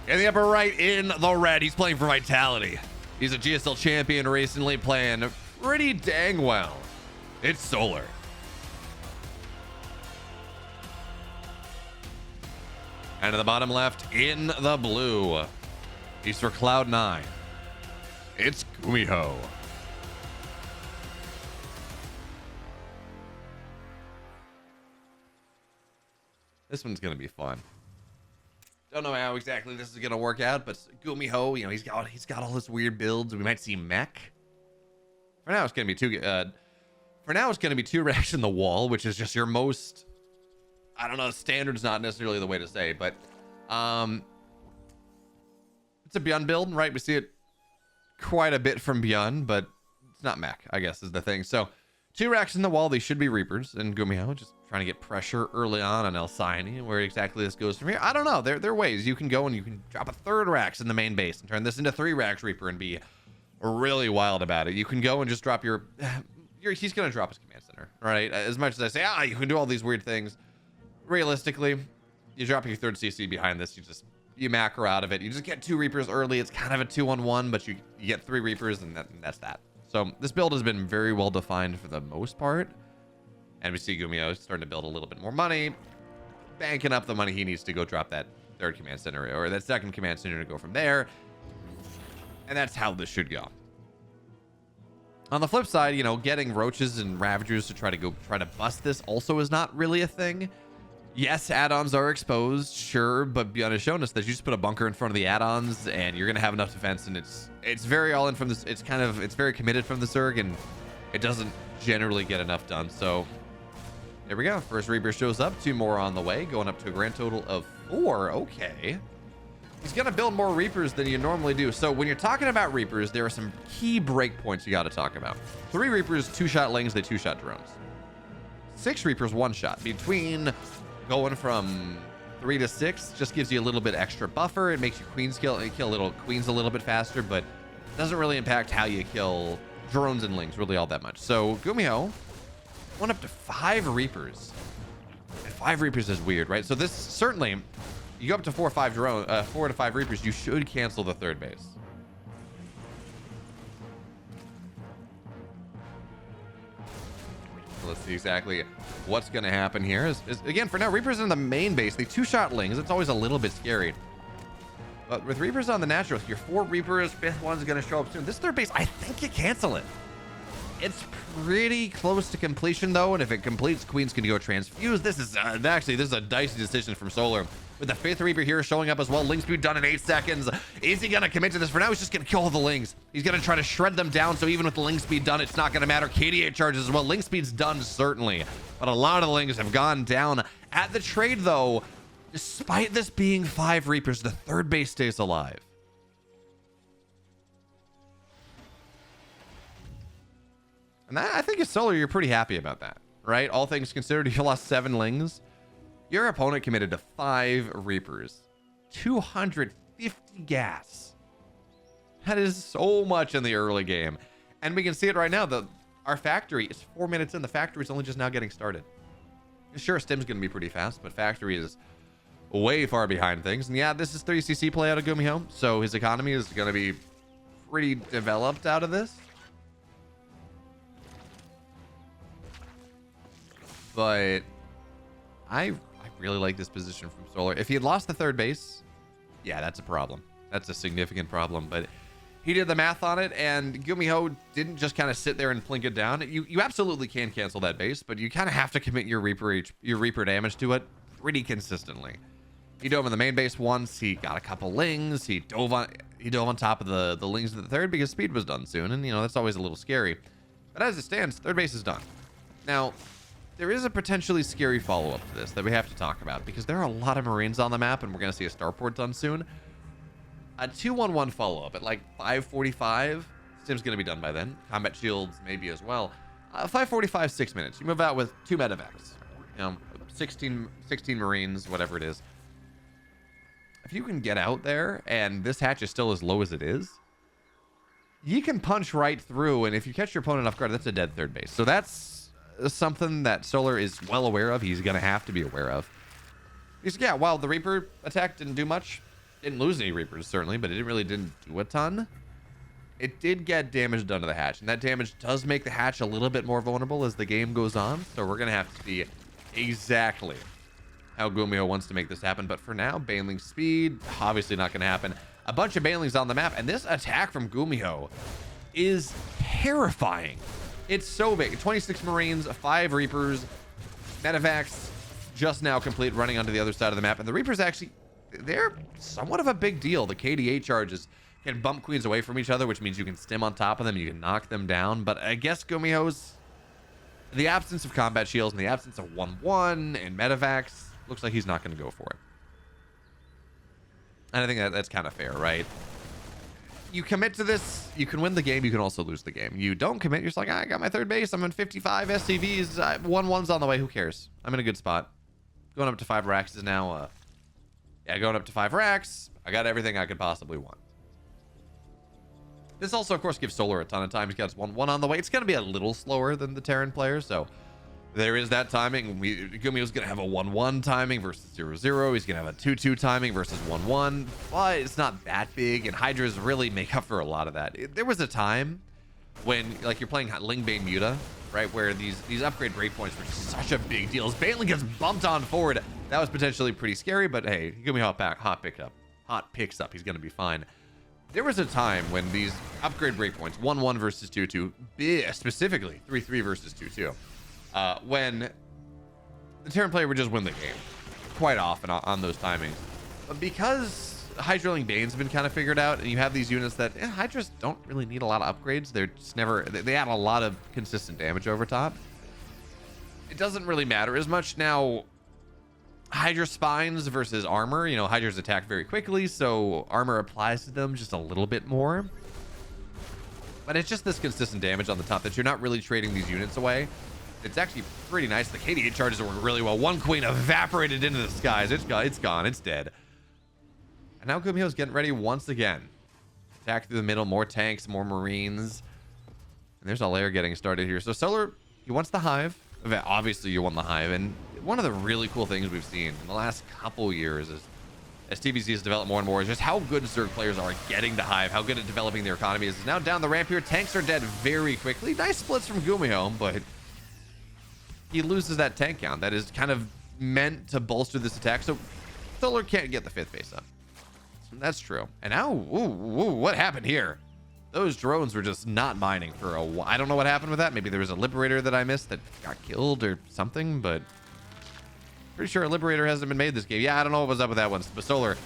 In the upper right, in the red, he's playing for Vitality. He's a GSL champion recently, playing pretty dang well. It's Solar. And to the bottom left, in the blue, he's for Cloud9. It's Gumiho. This one's gonna be fun. Don't know how exactly this is gonna work out, but Gumiho, you know, he's got all his weird builds. We might see mech. For now, it's gonna be two racks in the wall, which is just your most, I don't know, standard's not necessarily the way to say, but it's a Beyond build, right? We see it quite a bit from Beyond, but it's not mech, I guess, is the thing. So 2 racks in the wall, they should be Reapers, and Gumiho just trying to get pressure early on Alcyone. Where exactly this goes from here, I don't know. There are ways you can go, and you can drop a 3rd racks in the main base and turn this into 3 racks Reaper and be really wild about it. You can go and just drop he's gonna drop his command center, right? As much as I say, you can do all these weird things, realistically, you drop your 3rd CC behind this, you macro out of it. You just get 2 Reapers early. It's kind of a 2-on-1, but you get 3 Reapers, and that's that. So this build has been very well defined for the most part. And we see Gumiho starting to build a little bit more money, banking up the money he needs to go drop that 3rd command center, or that 2nd command center, to go from there. And that's how this should go. On the flip side, you know, getting roaches and ravagers to try to bust this also is not really a thing. Yes, add-ons are exposed, sure, but Beyond has shown us that you just put a bunker in front of the add-ons and you're gonna have enough defense, and it's very all in from this. It's very committed from the Zerg, and it doesn't generally get enough done. So there we go. First Reaper shows up, 2 more on the way, going up to a grand total of 4. Okay. He's gonna build more Reapers than you normally do. So when you're talking about Reapers, there are some key breakpoints you got to talk about. 3 Reapers, 2-shot lings, they 2-shot drones. 6 Reapers, 1-shot. Between going from 3 to 6 just gives you a little bit extra buffer. It makes you kill little queens a little bit faster, but doesn't really impact how you kill drones and lings really all that much. So Gumiho went up to 5 Reapers, and 5 Reapers is weird, right? So this certainly, you go up to 4 to 5 Reapers, you should cancel the 3rd base. Let's see exactly what's going to happen here. Again, for now, Reapers in the main base, the 2-shot lings, it's always a little bit scary. But with Reapers on the natural, your 4 Reapers, 5th one's going to show up soon. This 3rd base, I think you cancel it. It's pretty close to completion, though, and if it completes, Queens can go transfuse. This is a dicey decision from Solar. With the 5th Reaper here showing up as well. Ling speed done in 8 seconds. Is he going to commit to this? For now, he's just going to kill all the lings. He's going to try to shred them down, so even with the ling speed done, it's not going to matter. KDA charges as well. Ling speed's done, certainly. But a lot of the lings have gone down. At the trade, though, despite this being 5 Reapers, the 3rd base stays alive. And that, I think, as Solar, you're pretty happy about that, right? All things considered, you lost 7 lings. Your opponent committed to 5 Reapers, 250 gas. That is so much in the early game. And we can see it right now. Our factory is 4 minutes in. The factory is only just now getting started. Sure, Stim's going to be pretty fast, but factory is way far behind things. And yeah, this is 3cc play out of Gumiho, so his economy is going to be pretty developed out of this. But I really like this position from Solar. If he had lost the 3rd base, yeah, that's a problem. That's a significant problem. But he did the math on it, and Gumiho didn't just kind of sit there and plink it down. You absolutely can cancel that base, but you kind of have to commit your Reaper damage to it pretty consistently. He dove in the main base once. He got a couple lings. He dove on top of the lings of the 3rd because speed was done soon, and you know that's always a little scary. But as it stands, 3rd base is done. Now, there is a potentially scary follow-up to this that we have to talk about because there are a lot of Marines on the map, and we're going to see a starport done soon. A 2-1-1 follow-up at like 5:45. Stim's going to be done by then. Combat shields maybe as well. 5:45, 6 minutes. You move out with 2 medevacs. You know, 16 Marines, whatever it is. If you can get out there and this hatch is still as low as it is, you can punch right through, and if you catch your opponent off guard, that's a dead 3rd base. So that's something that Solar is well aware of. He's going to have to be aware of. Because, yeah, while the Reaper attack didn't do much, Didn't lose any Reapers, certainly, but it really didn't do a ton. It did get damage done to the hatch, and that damage does make the hatch a little bit more vulnerable as the game goes on. So we're going to have to see exactly how Gumiho wants to make this happen. But for now, Baneling speed, obviously not going to happen. A bunch of Banelings on the map, and this attack from Gumiho is terrifying. It's so big. 26 Marines, 5 Reapers, Medivacs just now complete running onto the other side of the map. And the Reapers actually, they're somewhat of a big deal. The KDA charges can bump queens away from each other, which means you can stim on top of them, you can knock them down. But I guess Gumiho's, the absence of combat shields and the absence of 1-1 and Medivacs, looks like he's not going to go for it. And I think that's kind of fair, right? You commit to this, you can win the game, you can also lose the game. You don't commit, you're just like, I got my third base, I'm in 55 SCVs, 1-1's on the way, who cares? I'm in a good spot. Going up to 5 racks is now, yeah, going up to 5 racks. I got everything I could possibly want. This also, of course, gives Solar a ton of time. He's got 1-1 on the way. It's going to be a little slower than the Terran players, so there is that timing. Gumiho's going to have a 1-1 timing versus 0-0. He's going to have a 2-2 timing versus 1-1, but it's not that big, and Hydras really make up for a lot of that. There was a time when, like, you're playing Lingbane Muta, right, where these upgrade breakpoints were just such a big deal. As Baneling gets bumped on forward, that was potentially pretty scary, but hey, Gumiho hot picks up. He's going to be fine. There was a time when these upgrade breakpoints, 1-1 versus 2-2, specifically 3-3 versus 2-2, when the Terran player would just win the game quite often on those timings. But because Hydra Bane's been kind of figured out, and you have these units that Hydras don't really need a lot of upgrades. They're just never, they add a lot of consistent damage over top. It doesn't really matter as much. Now, Hydra spines versus armor, you know, Hydras attack very quickly, so armor applies to them just a little bit more. But it's just this consistent damage on the top that you're not really trading these units away. It's actually pretty nice. The KDA charges work really well. One queen evaporated into the skies. It's gone. It's dead. And now Gumiho's getting ready once again. Attack through the middle. More tanks, more Marines. And there's a lair getting started here. So Solar, he wants the hive. Obviously, you want the hive. And one of the really cool things we've seen in the last couple years is, as TVZ has developed more and more, is just how good Zerg players are at getting to hive, how good at developing their economy is. Now down the ramp here, tanks are dead very quickly. Nice splits from Gumiho, but he loses that tank count that is kind of meant to bolster this attack. So Solar can't get the 5th base up. That's true. And now, what happened here? Those drones were just not mining for a while. I don't know what happened with that. Maybe there was a Liberator that I missed that got killed or something, but pretty sure a Liberator hasn't been made this game. Yeah, I don't know what was up with that one. But Solar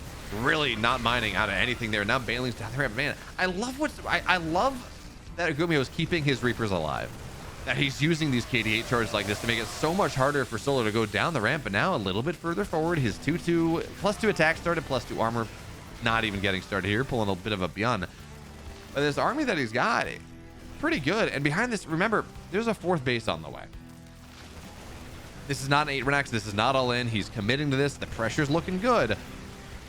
really not mining out of anything there. Now Baneling's down the ramp. Man, I love I love that Gumiho is keeping his Reapers alive. That he's using these KD8 charges like this to make it so much harder for Solar to go down the ramp. But now a little bit further forward, his 2-2 +2 attack started, +2 armor not even getting started here, pulling a bit of a beyond. But this army that he's got, pretty good. And behind this, remember, there's a 4th base on the way. This is not an 8 Renax. This is not all in. He's committing to this. The pressure's looking good,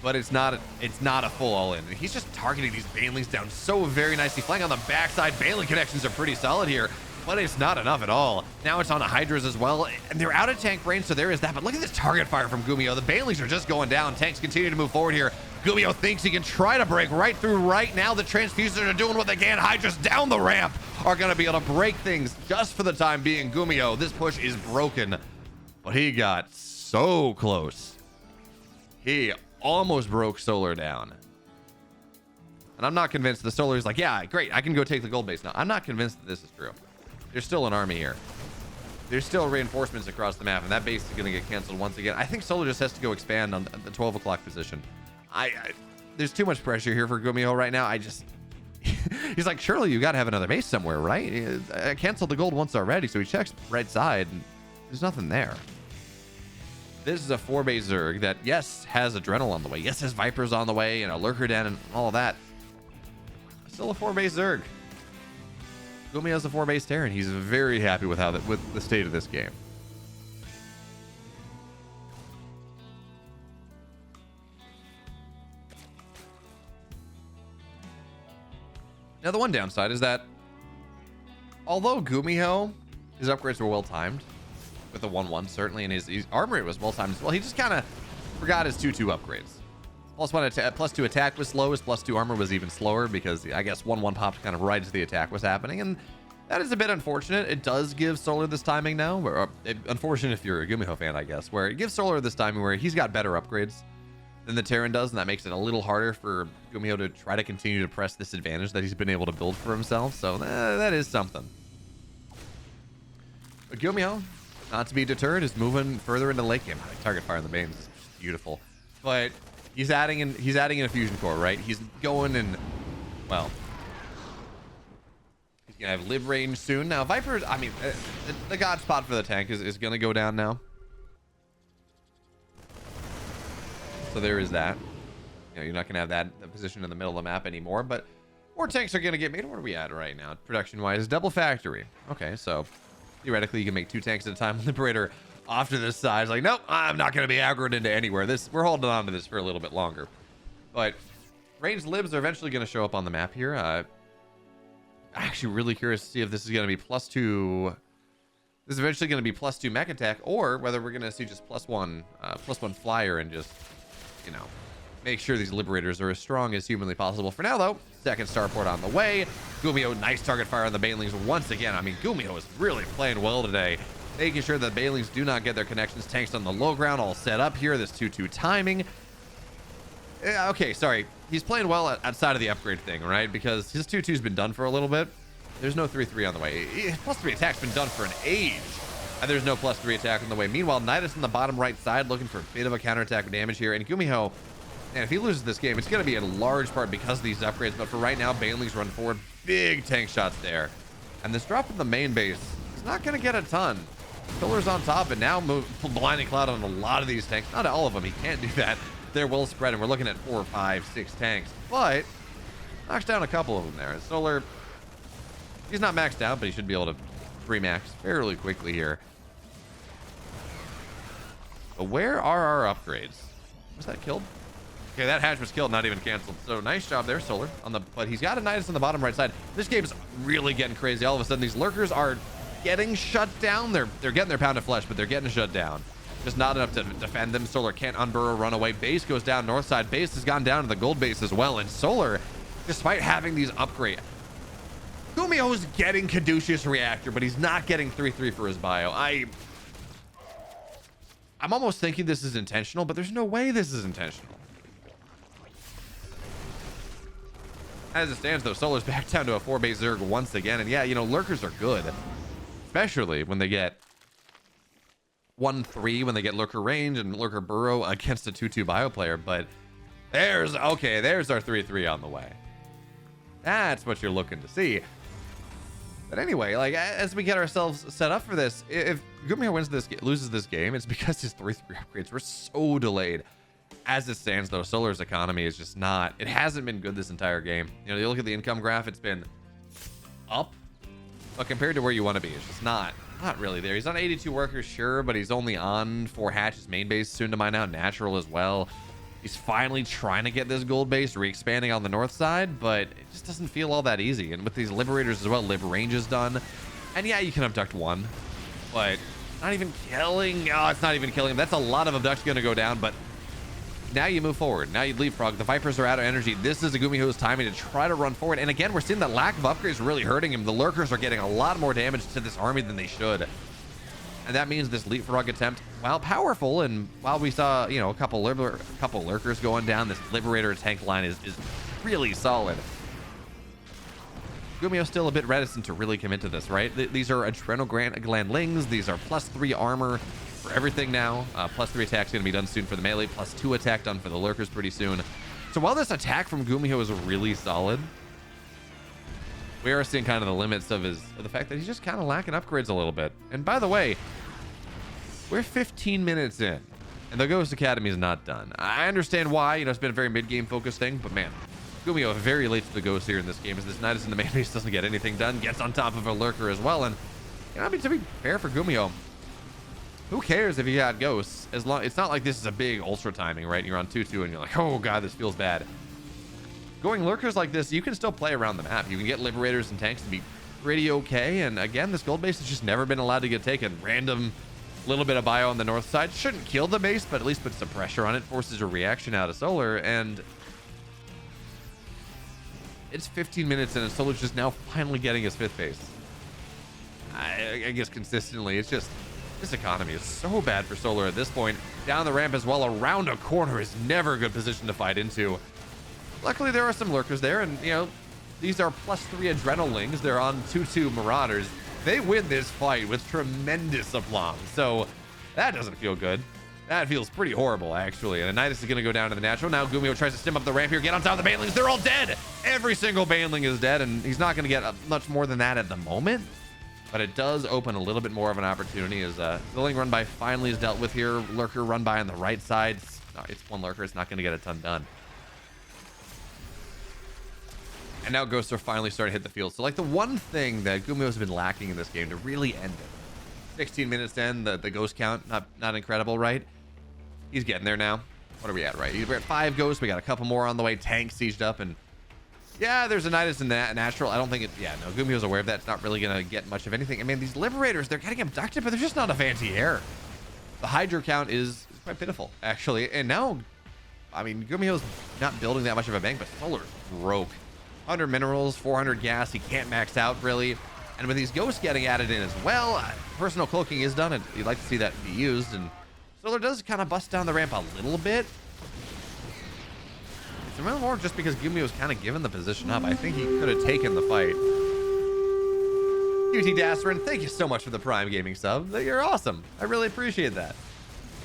but it's not a full all in. He's just targeting these Banelings down so very nicely. Flying on the backside. Baneling connections are pretty solid here, but it's not enough at all. Now it's on the Hydras as well, and they're out of tank range, so there is that. But look at this target fire from Gumiho. The Banelings are just going down. Tanks continue to move forward here. Gumiho thinks he can try to break right through. Right now, the Transfusers are doing what they can. Hydras down the ramp are going to be able to break things just for the time being. Gumiho, this push is broken, but he got so close. He almost broke Solar down. And I'm not convinced the Solar is like, yeah, great, I can go take the gold base now. I'm not convinced that this is true. There's still an army here. There's still reinforcements across the map, and that base is going to get canceled once again. I think Solar just has to go expand on the 12 o'clock position. There's too much pressure here for Gumiho right now. He's like, surely you got to have another base somewhere, right? I canceled the gold once already, so he checks right side, and there's nothing there. This is a 4-base Zerg that, yes, has Adrenal on the way. Yes, has Vipers on the way, and a Lurker Den, and all of that. Still a 4-base Zerg. Gumiho's a 4-base Terran. He's very happy with with the state of this game. Now, the one downside is that although Gumiho, his upgrades were well timed with the 1-1, certainly, and his armor was well timed as well, he just kind of forgot his 2-2 upgrades. +2 attack was slow. His +2 armor was even slower because I guess 1/1 popped kind of right as the attack was happening, and that is a bit unfortunate. It does give Solar this timing now. Unfortunate if you're a Gumiho fan, I guess, where it gives Solar this timing where he's got better upgrades than the Terran does, and that makes it a little harder for Gumiho to try to continue to press this advantage that he's been able to build for himself. So that is something. But Gumiho, not to be deterred, is moving further into late game. Target fire in the Banes is beautiful, but he's adding in a fusion core, right? He's going and, well, he's gonna have live range soon. Now Viper, I mean, the god spot for the tank is gonna go down now. So there is that. You know, you're not gonna have that position in the middle of the map anymore, but more tanks are gonna get made. What are we at right now, production wise? Double factory. Okay, so theoretically you can make 2 tanks at a time. Liberator off to this side is like, nope, I'm not gonna be aggroed into anywhere. We're holding on to this for a little bit longer. But ranged libs are eventually gonna show up on the map here. Actually really curious to see if this is gonna be +2. This is eventually gonna be +2 mech attack, or whether we're gonna see just +1 flyer and just, you know, make sure these liberators are as strong as humanly possible. For now, though, second starport on the way. Gumiho, nice target fire on the banelings once again. I mean, Gumiho is really playing well today, making sure that banelings do not get their connections. Tanks on the low ground, all set up here. This 2-2 timing. Okay, sorry. He's playing well outside of the upgrade thing, right? Because his 2-2's been done for a little bit. There's no 3-3 on the way. +3 attack's been done for an age, and there's no +3 attack on the way. Meanwhile, Nidus on the bottom right side looking for a bit of a counterattack damage here. And Gumiho, and if he loses this game, it's going to be in large part because of these upgrades. But for right now, banelings run forward. Big tank shots there. And this drop in the main base is not going to get a ton. Pillar's on top, and now blinding cloud on a lot of these tanks. Not all of them. He can't do that. They're well spread, and we're looking at 4, 5, 6 tanks. But knocks down a couple of them there. Solar, he's not maxed out, but he should be able to pre-max fairly quickly here. But where are our upgrades? Was that killed? Okay, that hatch was killed, not even canceled. So nice job there, Solar. But he's got a Nidus on the bottom right side. This game is really getting crazy. All of a sudden, these lurkers are getting shut down. They're getting their pound of flesh, but they're getting shut down. Just not enough to defend them. Solar can't unburrow, run away. Base goes down north side. Base has gone down to the gold base as well. And Solar, despite having these upgrades, Gumiho is getting Caduceus Reactor, but he's not getting 3-3 for his bio. I'm almost thinking this is intentional, but there's no way this is intentional. As it stands, though, Solar's back down to a 4-base Zerg once again. And yeah, you know, lurkers are good, especially when they get 1-3, when they get lurker range and lurker burrow against a 2-2 bio player. But there's our 3-3 on the way. That's what you're looking to see. But anyway, like, as we get ourselves set up for this, if Gumiho loses this game, it's because his 3-3 upgrades were so delayed. As it stands, though, Solar's economy is just not, it hasn't been good this entire game. You know, you look at the income graph, it's been up, but compared to where you want to be, it's just not really there. He's on 82 workers, sure, but he's only on 4 hatches main base, soon to mine out natural as well. He's finally trying to get this gold base re-expanding on the north side, but it just doesn't feel all that easy. And with these liberators as well, live range is done. And yeah, you can abduct 1, but not even killing. Oh, it's not even killing him. That's a lot of abducts going to go down, but now you move forward. Now you leapfrog. The Vipers are out of energy. This is a Gumiho's timing to try to run forward. And again, we're seeing that lack of upgrades really hurting him. The lurkers are getting a lot more damage to this army than they should. And that means this leapfrog attempt, while powerful, and while we saw, you know, a couple lurkers going down, this liberator tank line is really solid. Gumiho's still a bit reticent to really commit to this, right? These are adrenal gland lings. These are +3 armor for everything now. +3 attack's going to be done soon for the melee. +2 attack done for the lurkers pretty soon. So while this attack from Gumiho is really solid, we are seeing kind of the limits of the fact that he's just kind of lacking upgrades a little bit. And by the way, we're 15 minutes in, and the Ghost Academy is not done. I understand why. You know, it's been a very mid-game focused thing, but man, Gumiho very late to the Ghost here in this game, as this Nidus in the main base doesn't get anything done. Gets on top of a lurker as well, and you know, I mean, to be fair for Gumiho, who cares if he got Ghosts? As long, it's not like this is a big ultra timing, right? You're on 2-2, and you're like, oh god, this feels bad. Going lurkers like this, you can still play around the map. You can get liberators and tanks to be pretty okay. And again, this gold base has just never been allowed to get taken. Random A little bit of bio on the north side. Shouldn't kill the base, but at least put some pressure on it. Forces a reaction out of Solar. And it's 15 minutes in, and Solar's just now finally getting his 5th base. I guess consistently. It's just, this economy is so bad for Solar at this point. Down the ramp as well, around a corner is never a good position to fight into. Luckily, there are some lurkers there, and, you know, these are +3 adrenalings. They're on 2-2 Marauders. They win this fight with tremendous aplomb. So that doesn't feel good. That feels pretty horrible, actually. And Anitis is going to go down to the natural. Now Gumiho tries to stim up the ramp here, get on top of the banelings. They're all dead. Every single baneling is dead, and he's not going to get much more than that at the moment. But it does open a little bit more of an opportunity as Zilling run by finally is dealt with here. Lurker run by on the right side. It's one lurker. It's not going to get a ton done. And now Ghosts are finally starting to hit the field. So, like, the one thing that Gumiho's been lacking in this game to really end it. 16 minutes in, the Ghost count, not incredible, right? He's getting there now. What are we at, right? We're at 5 Ghosts. We got a couple more on the way. Tank sieged up, and yeah, there's a Anitis in the natural. I don't think it's, yeah, no, Gumiho's aware of that. It's not really going to get much of anything. I mean, these Liberators, they're getting abducted, but there's just not enough anti-air. The Hydra count is quite pitiful, actually. And now, I mean, Gumiho's not building that much of a bank, but Solar's broke. 100 minerals, 400 gas. He can't max out, really. And with these Ghosts getting added in as well, personal cloaking is done, and you'd like to see that be used. And Solar does kind of bust down the ramp a little bit. It's a little more just because Gumiho was kind of given the position up. I think he could have taken the fight. QT Dasserin, thank you so much for the Prime Gaming sub. You're awesome. I really appreciate that.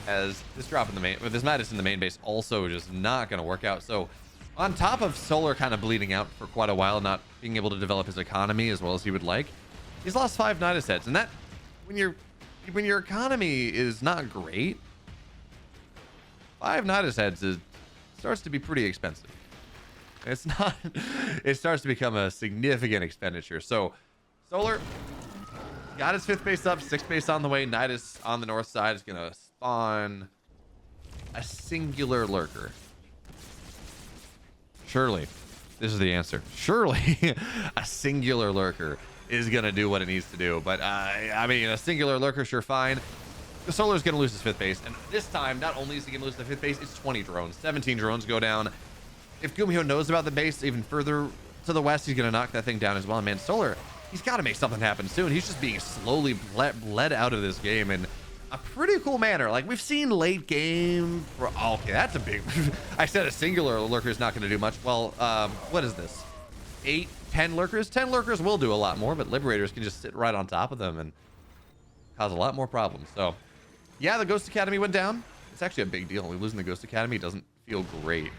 As this drop in the main, with this Madness in the main base also just not going to work out. So on top of Solar kind of bleeding out for quite a while, not being able to develop his economy as well as he would like, he's lost 5 Nidus heads. And that, when your economy is not great, 5 Nidus heads starts to be pretty expensive. It's not, it starts to become a significant expenditure. So Solar got his 5th base up, 6th base on the way. Nidus on the north side is going to spawn a singular lurker. Surely, this is the answer. Surely, a singular lurker is going to do what it needs to do. But, I mean, a singular lurker, sure, fine. The Solar's going to lose his 5th base. And this time, not only is he going to lose the 5th base, it's 20 drones. 17 drones go down. If Gumiho knows about the base even further to the west, he's going to knock that thing down as well. And, man, Solar, he's got to make something happen soon. He's just being slowly bled out of this game in a pretty cool manner. Like, we've seen late game. Okay, that's a big... I said a singular lurker is not going to do much. Well, what is this? 8, 10 lurkers? 10 lurkers will do a lot more, but Liberators can just sit right on top of them and cause a lot more problems. So, yeah, the Ghost Academy went down. It's actually a big deal. Losing the Ghost Academy doesn't feel great.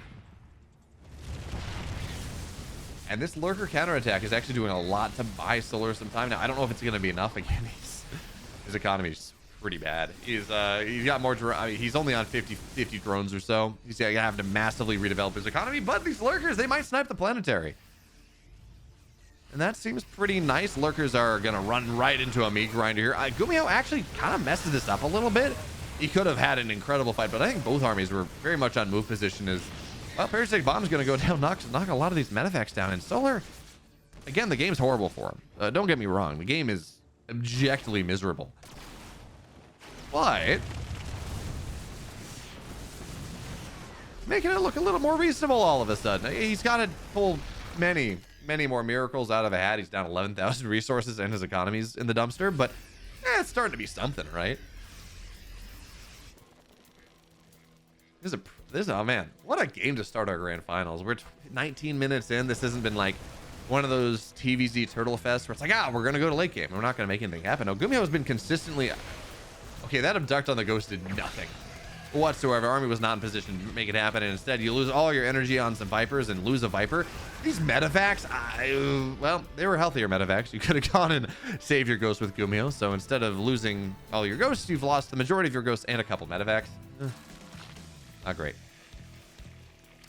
And this lurker counterattack is actually doing a lot to buy Solar some time. Now, I don't know if it's going to be enough. Again, his economy's pretty bad. He's got more, I mean, he's only on 50 drones or so. He's gonna have to massively redevelop his economy, but these lurkers, they might snipe the planetary. And that seems pretty nice. Lurkers are gonna run right into a meat grinder here. Gumiho actually kind of messes this up a little bit. He could have had an incredible fight, but I think both armies were very much on move position as, well, Parasitic Bomb's gonna go down, knock a lot of these medevacts down. And Solar, again, the game's horrible for him. Don't get me wrong. The game is objectively miserable. But making it look a little more reasonable all of a sudden. He's got to pull many more miracles out of a hat. He's down 11,000 resources and his economy's in the dumpster, but it's starting to be something, right? Oh man, what a game to start our grand finals. We're 19 minutes in. This hasn't been like one of those TVZ Turtle Fest where it's like, we're gonna go to late game. We're not gonna make anything happen. No, Gumiho has been consistently. Okay, that abduct on the Ghost did nothing whatsoever. Army was not in position to make it happen, and instead you lose all your energy on some Vipers and lose a Viper. These medevacts, well, they were healthier medevacts. You could have gone and saved your Ghost with Gumiho. So instead of losing all your Ghosts, you've lost the majority of your Ghosts and a couple medevacts. Not great.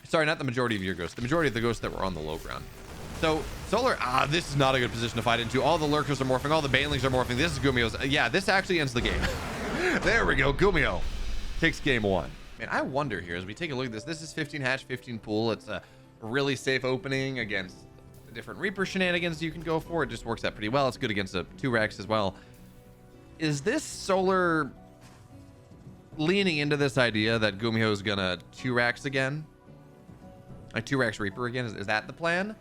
Sorry, not the majority of your Ghosts. The majority of the Ghosts that were on the low ground. So Solar, this is not a good position to fight into. All the Lurkers are morphing. All the Banelings are morphing. This is Gumiho's. Yeah, this actually ends the game. There we go. Gumiho takes game 1. Man, I wonder here as we take a look at this. This is 15 hatch, 15 pool. It's a really safe opening against the different Reaper shenanigans you can go for. It just works out pretty well. It's good against a 2 Rex as well. Is this Solar leaning into this idea that Gumiho is gonna 2-rax again, like 2-rax Reaper again. Is that the plan?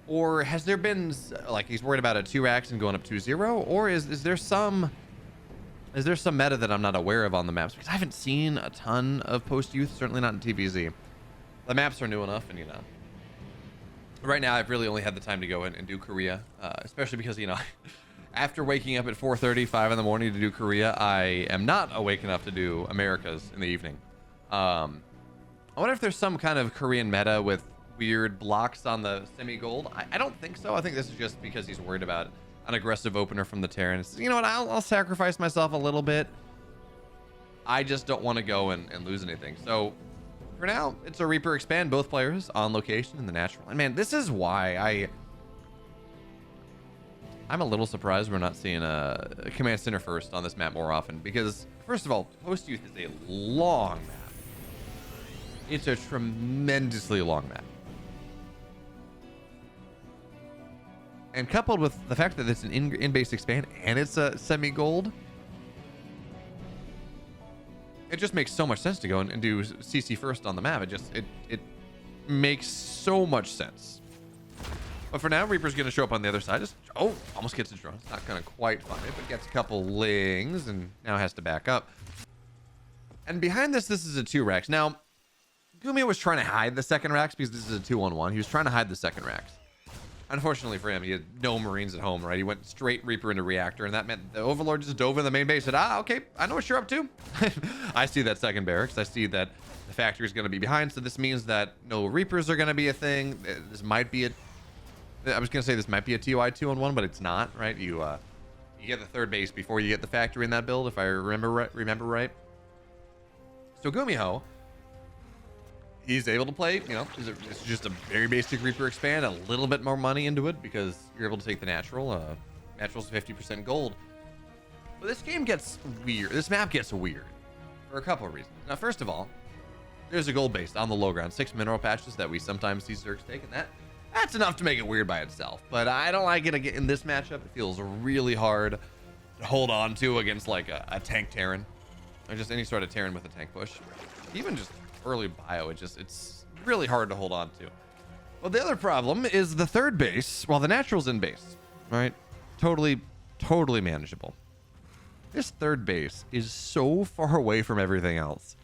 Or has there been, like, he's worried about a 2-rax and going up 2-0? Or is there some meta that I'm not aware of on the maps? Because I haven't seen a ton of post-youth, certainly not in TVZ. The maps are new enough, and, you know, right now I've really only had the time to go in and do Korea, especially because, you know, after waking up at 4:30, 5 in the morning to do Korea, I am not awake enough to do Americas in the evening. I wonder if there's some kind of Korean meta with weird blocks on the semi-gold. I don't think so. I think this is just because he's worried about an aggressive opener from the Terran. You know what? I'll sacrifice myself a little bit. I just don't want to go and lose anything. So for now, it's a Reaper expand, both players on location in the natural. And man, this is why I'm a little surprised we're not seeing a command center first on this map more often, because first of all, post youth is a long map. It's a tremendously long map. And coupled with the fact that it's an in-base expand and it's a semi-gold, it just makes so much sense to go and do CC first on the map. It makes so much sense. But for now, Reaper's going to show up on the other side. Almost gets a drone. It's not going to quite find it, but gets a couple lings and now has to back up. And behind this is a 2-rax. Now, Gumiho was trying to hide the second rax because this is a 2-on-1. He was trying to hide the second rax. Unfortunately for him, he had no Marines at home, right? He went straight Reaper into Reactor, and that meant the Overlord just dove in the main base and said, okay, I know what you're up to. I see that second barracks. I see that the factory is going to be behind, so this means that no Reapers are going to be a thing. This might be I was going to say this might be a TOI 2-on-1, but it's not, right? You get the third base before you get the factory in that build, if I remember right. So Gumiho, he's able to play, you know, it's just a very basic Reaper expand, a little bit more money into it because you're able to take the natural. Natural's 50% gold. But this game gets weird. This map gets weird for a couple of reasons. Now, first of all, there's a gold base on the low ground, 6 mineral patches that we sometimes see Zergs take, and that's enough to make it weird by itself. But I don't like it in this matchup. It feels really hard to hold on to against like a tank Terran, or just any sort of Terran with a tank push. Even just early bio, it's really hard to hold on to. Well, the other problem is the third base, while the natural's in base, right? Totally manageable. This third base is so far away from everything else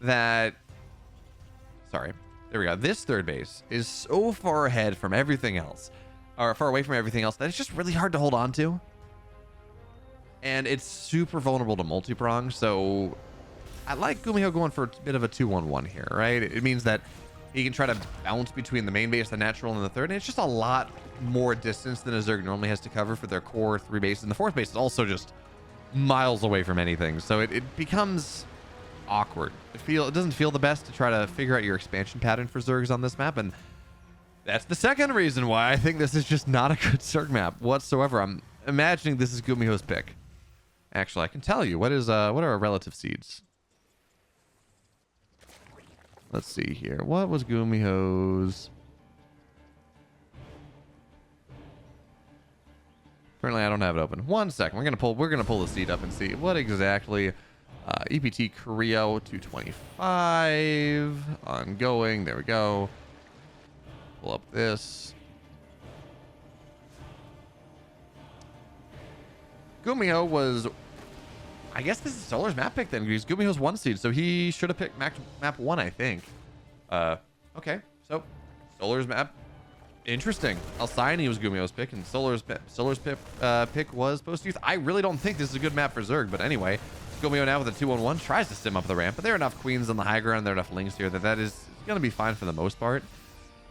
that, sorry, there we go. This third base is so far ahead from everything else, or far away from everything else, that it's just really hard to hold on to. And it's super vulnerable to multi-prong, so I like Gumiho going for a bit of a 2-1-1 here, right? It means that he can try to bounce between the main base, the natural, and the third, and it's just a lot more distance than a Zerg normally has to cover for their core 3 bases. And the 4th base is also just miles away from anything, so it becomes awkward. It doesn't feel the best to try to figure out your expansion pattern for Zergs on this map, and that's the second reason why I think this is just not a good Zerg map whatsoever. I'm imagining this is Gumiho's pick. Actually, I can tell you what are our relative seeds. Let's see here. What was Gumiho's? Currently, I don't have it open. 1 second. We're gonna pull the seed up and see what exactly. EPT Korea 225 ongoing. There we go. Pull up this. Gumiho was, I guess this is Solar's map pick then, because Gumiho's 1 seed, so he should have picked map 1, I think. Okay, so Solar's map, interesting. Alcyone was Gumiho's pick, and Solar's pick was Post Youth. I really don't think this is a good map for Zerg, but anyway, Gumiho now with a 2-1-1 tries to sim up the ramp, but there are enough queens on the high ground, there are enough lings here that is going to be fine for the most part.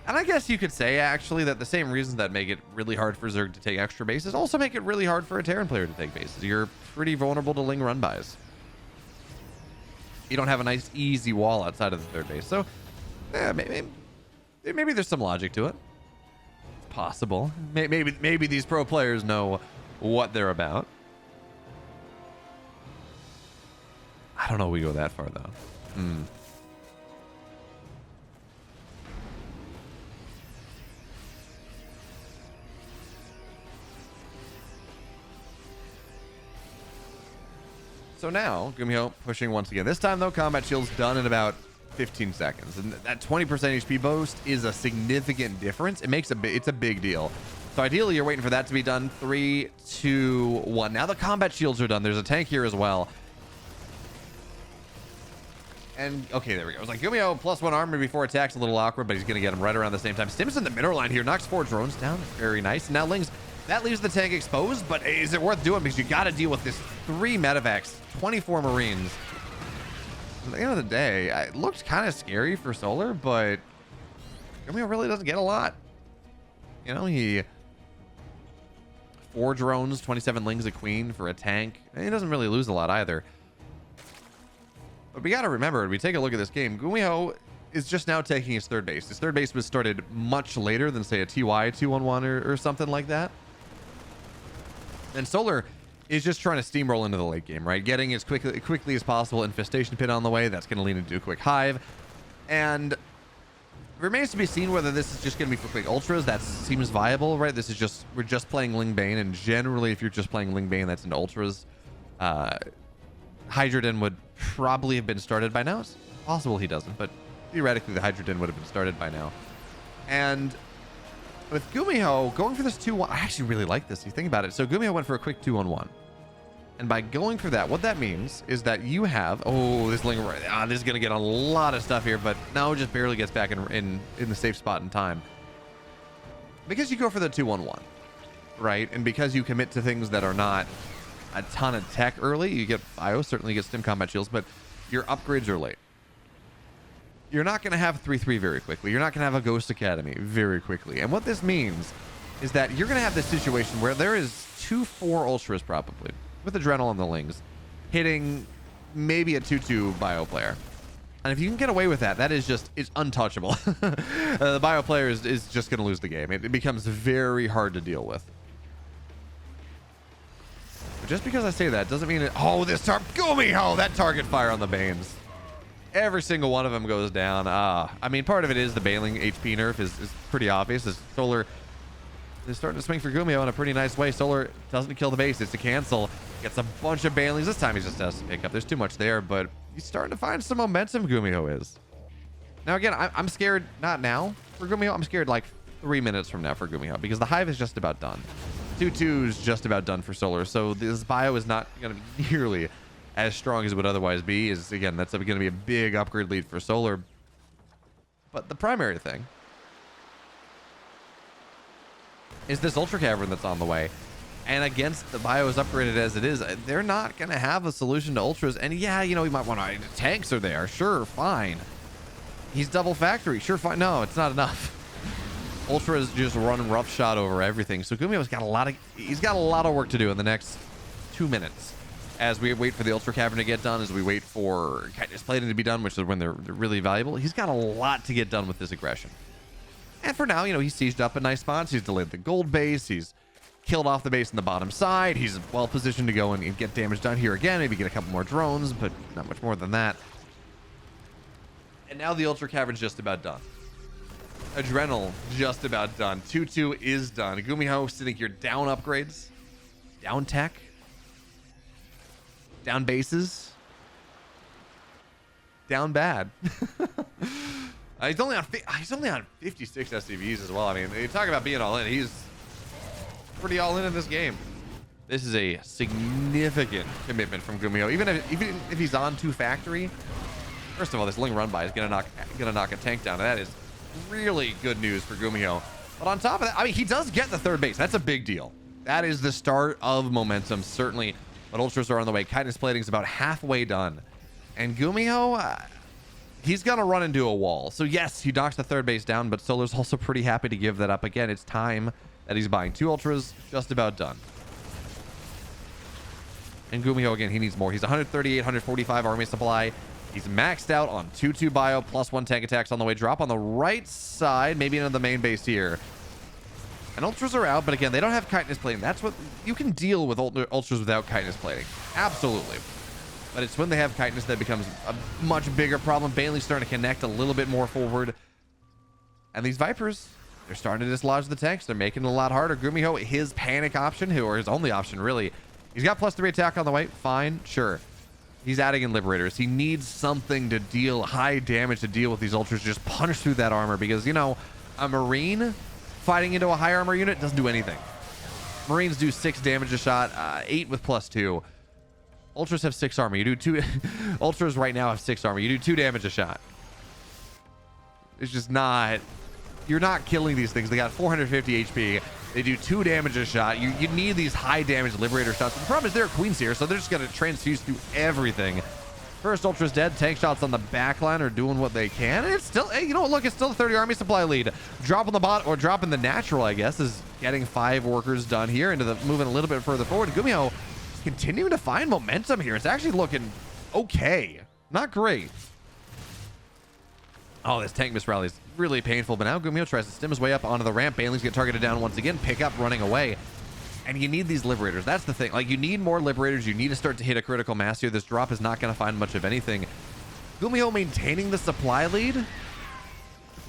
And I guess you could say, actually, that the same reasons that make it really hard for Zerg to take extra bases also make it really hard for a Terran player to take bases. You're pretty vulnerable to ling run-bys. You don't have a nice, easy wall outside of the third base. So, yeah, maybe there's some logic to it. It's possible. Maybe these pro players know what they're about. I don't know if we go that far, though. So now Gumiho pushing once again. This time though, combat shield's done in about 15 seconds, and that 20% HP boost is a significant difference. It makes it's a big deal. So ideally you're waiting for that to be done. 3, 2, 1. Now the combat shields are done. There's a tank here as well. And okay, there we go. It was like Gumiho +1 armor before attacks, a little awkward, but he's gonna get him right around the same time. Stim's in the middle line here, knocks 4 drones down. Very nice. And now Lings, that leaves the tank exposed, but is it worth doing? Because you got to deal with this 3 medevacs, 24 Marines. At the end of the day, it looked kind of scary for Solar, but Gumiho really doesn't get a lot. You know, he 4 drones, 27 Lings a queen for a tank. And he doesn't really lose a lot either. But we got to remember, when we take a look at this game, Gumiho is just now taking his third base. His third base was started much later than, say, a TY 211 or something like that. And Solar is just trying to steamroll into the late game, right? Getting as quickly as possible infestation pit on the way. That's going to lead into a quick hive. And it remains to be seen whether this is just going to be for quick ultras. That seems viable, right? This is just, we're just playing Ling Bane, and generally if you're just playing Ling Bane that's into ultras, Hydra Den would probably have been started by now. It's possible he doesn't, but theoretically the Hydra Den would have been started by now. And with Gumiho going for this 2-1, I actually really like this. You think about it. So Gumiho went for a quick 2-on-1. And by going for that, what that means is that you have, this Ling, this is going to get a lot of stuff here, but no, just barely gets back in the safe spot in time. Because you go for the 2-on-1, right? And because you commit to things that are not a ton of tech early, you get bio, certainly get stim combat shields, but your upgrades are late. You're not going to have 3-3 very quickly. You're not going to have a Ghost Academy very quickly. And what this means is that you're going to have this situation where there is 2-4 ultras probably with Adrenal on the Lings hitting maybe a 2-2 bio player. And if you can get away with that, that is just, it's untouchable. The bio player is just going to lose the game. It becomes very hard to deal with. But just because I say that doesn't mean it. Gumiho, that target fire on the Banes. Every single one of them goes down. I mean, part of it is the Baneling HP nerf is pretty obvious. As Solar is starting to swing for Gumiho in a pretty nice way. Solar doesn't kill the base. It's a cancel. Gets a bunch of Banelings. This time he just has to pick up. There's too much there, but he's starting to find some momentum, Gumiho is. Now, again, I'm scared not now for Gumiho. I'm scared like 3 minutes from now for Gumiho because the hive is just about done. 2-2 is just about done for Solar. So this bio is not going to be nearly as strong as it would otherwise be. Again, that's going to be a big upgrade lead for Solar. But the primary thing is this Ultra Cavern that's on the way. And against the bio as upgraded as it is, they're not going to have a solution to ultras. And yeah, you know, you might want to, tanks are there. Sure, fine. He's double factory. Sure, fine. No, it's not enough. Ultra is just running roughshod over everything. So Gumiho's got he's got a lot of work to do in the next 2 minutes. As we wait for the Ultra Cavern to get done, as we wait for Chitinous Plating to be done, which is when they're really valuable. He's got a lot to get done with this aggression. And for now, you know, he's sieged up in nice spots. He's delayed the gold base. He's killed off the base on the bottom side. He's well positioned to go and get damage done here again. Maybe get a couple more drones, but not much more than that. And now the Ultra Cavern's just about done. Adrenal just about done. 2-2 is done. Gumiho sitting here down upgrades, down tech, down bases, down bad. He's only on 56 SCVs as well. I mean, you talk about being all in. He's pretty all in this game. This is a significant commitment from Gumiho. Even if he's on 2 factory. First of all, this Ling run by is gonna knock a tank down. And that is really good news for Gumiho. But on top of that, I mean, he does get the third base. That's a big deal. That is the start of momentum, certainly. But ultras are on the way. Chitinous Plating is about halfway done. And Gumiho, he's gonna run into a wall. So yes, he knocks the third base down, but Solar's also pretty happy to give that up again. It's time that he's buying 2 ultras, just about done. And Gumiho, again, he needs more. He's 138, 145 army supply. He's maxed out on 2-2 bio, +1 tank attacks on the way. Drop on the right side, maybe into the main base here. And ultras are out, but again, they don't have Chitinous Plating. That's what you can deal with ultras without Chitinous Plating. Absolutely. But it's when they have Chitinous that becomes a much bigger problem. Bailey's starting to connect a little bit more forward. And these Vipers, they're starting to dislodge the tanks. They're making it a lot harder. Gumiho, his panic option, or his only option, really. He's got +3 attack on the way. Fine, sure. He's adding in Liberators. He needs something to deal high damage to deal with these Ultras. Just punch through that armor because, you know, a Marine fighting into a high armor unit doesn't do anything. Marines do 6 damage a shot, 8 with +2. Ultras have 6 armor. You do 2. Ultras right now have 6 armor. You do 2 damage a shot. It's just not. You're not killing these things. They got 450 HP. They do 2 damage a shot. You need these high damage Liberator shots. The problem is they're Queens here, so they're just going to transfuse through everything. First Ultra's dead. Tank shots on the back line are doing what they can. And it's still, hey, you know what? Look, it's still a 30 army supply lead. Dropping the bot, or dropping the natural, I guess, is getting 5 workers done here into the moving a little bit further forward. Gumiho continuing to find momentum here. It's actually looking okay. Not great. Oh, this tank miss rally is really painful, but now Gumiho tries to stim his way up onto the ramp. Banelings get targeted down once again. Pick up, running away. And you need these Liberators. That's the thing. Like, you need more Liberators. You need to start to hit a critical mass here. This drop is not going to find much of anything. Gumiho maintaining the supply lead?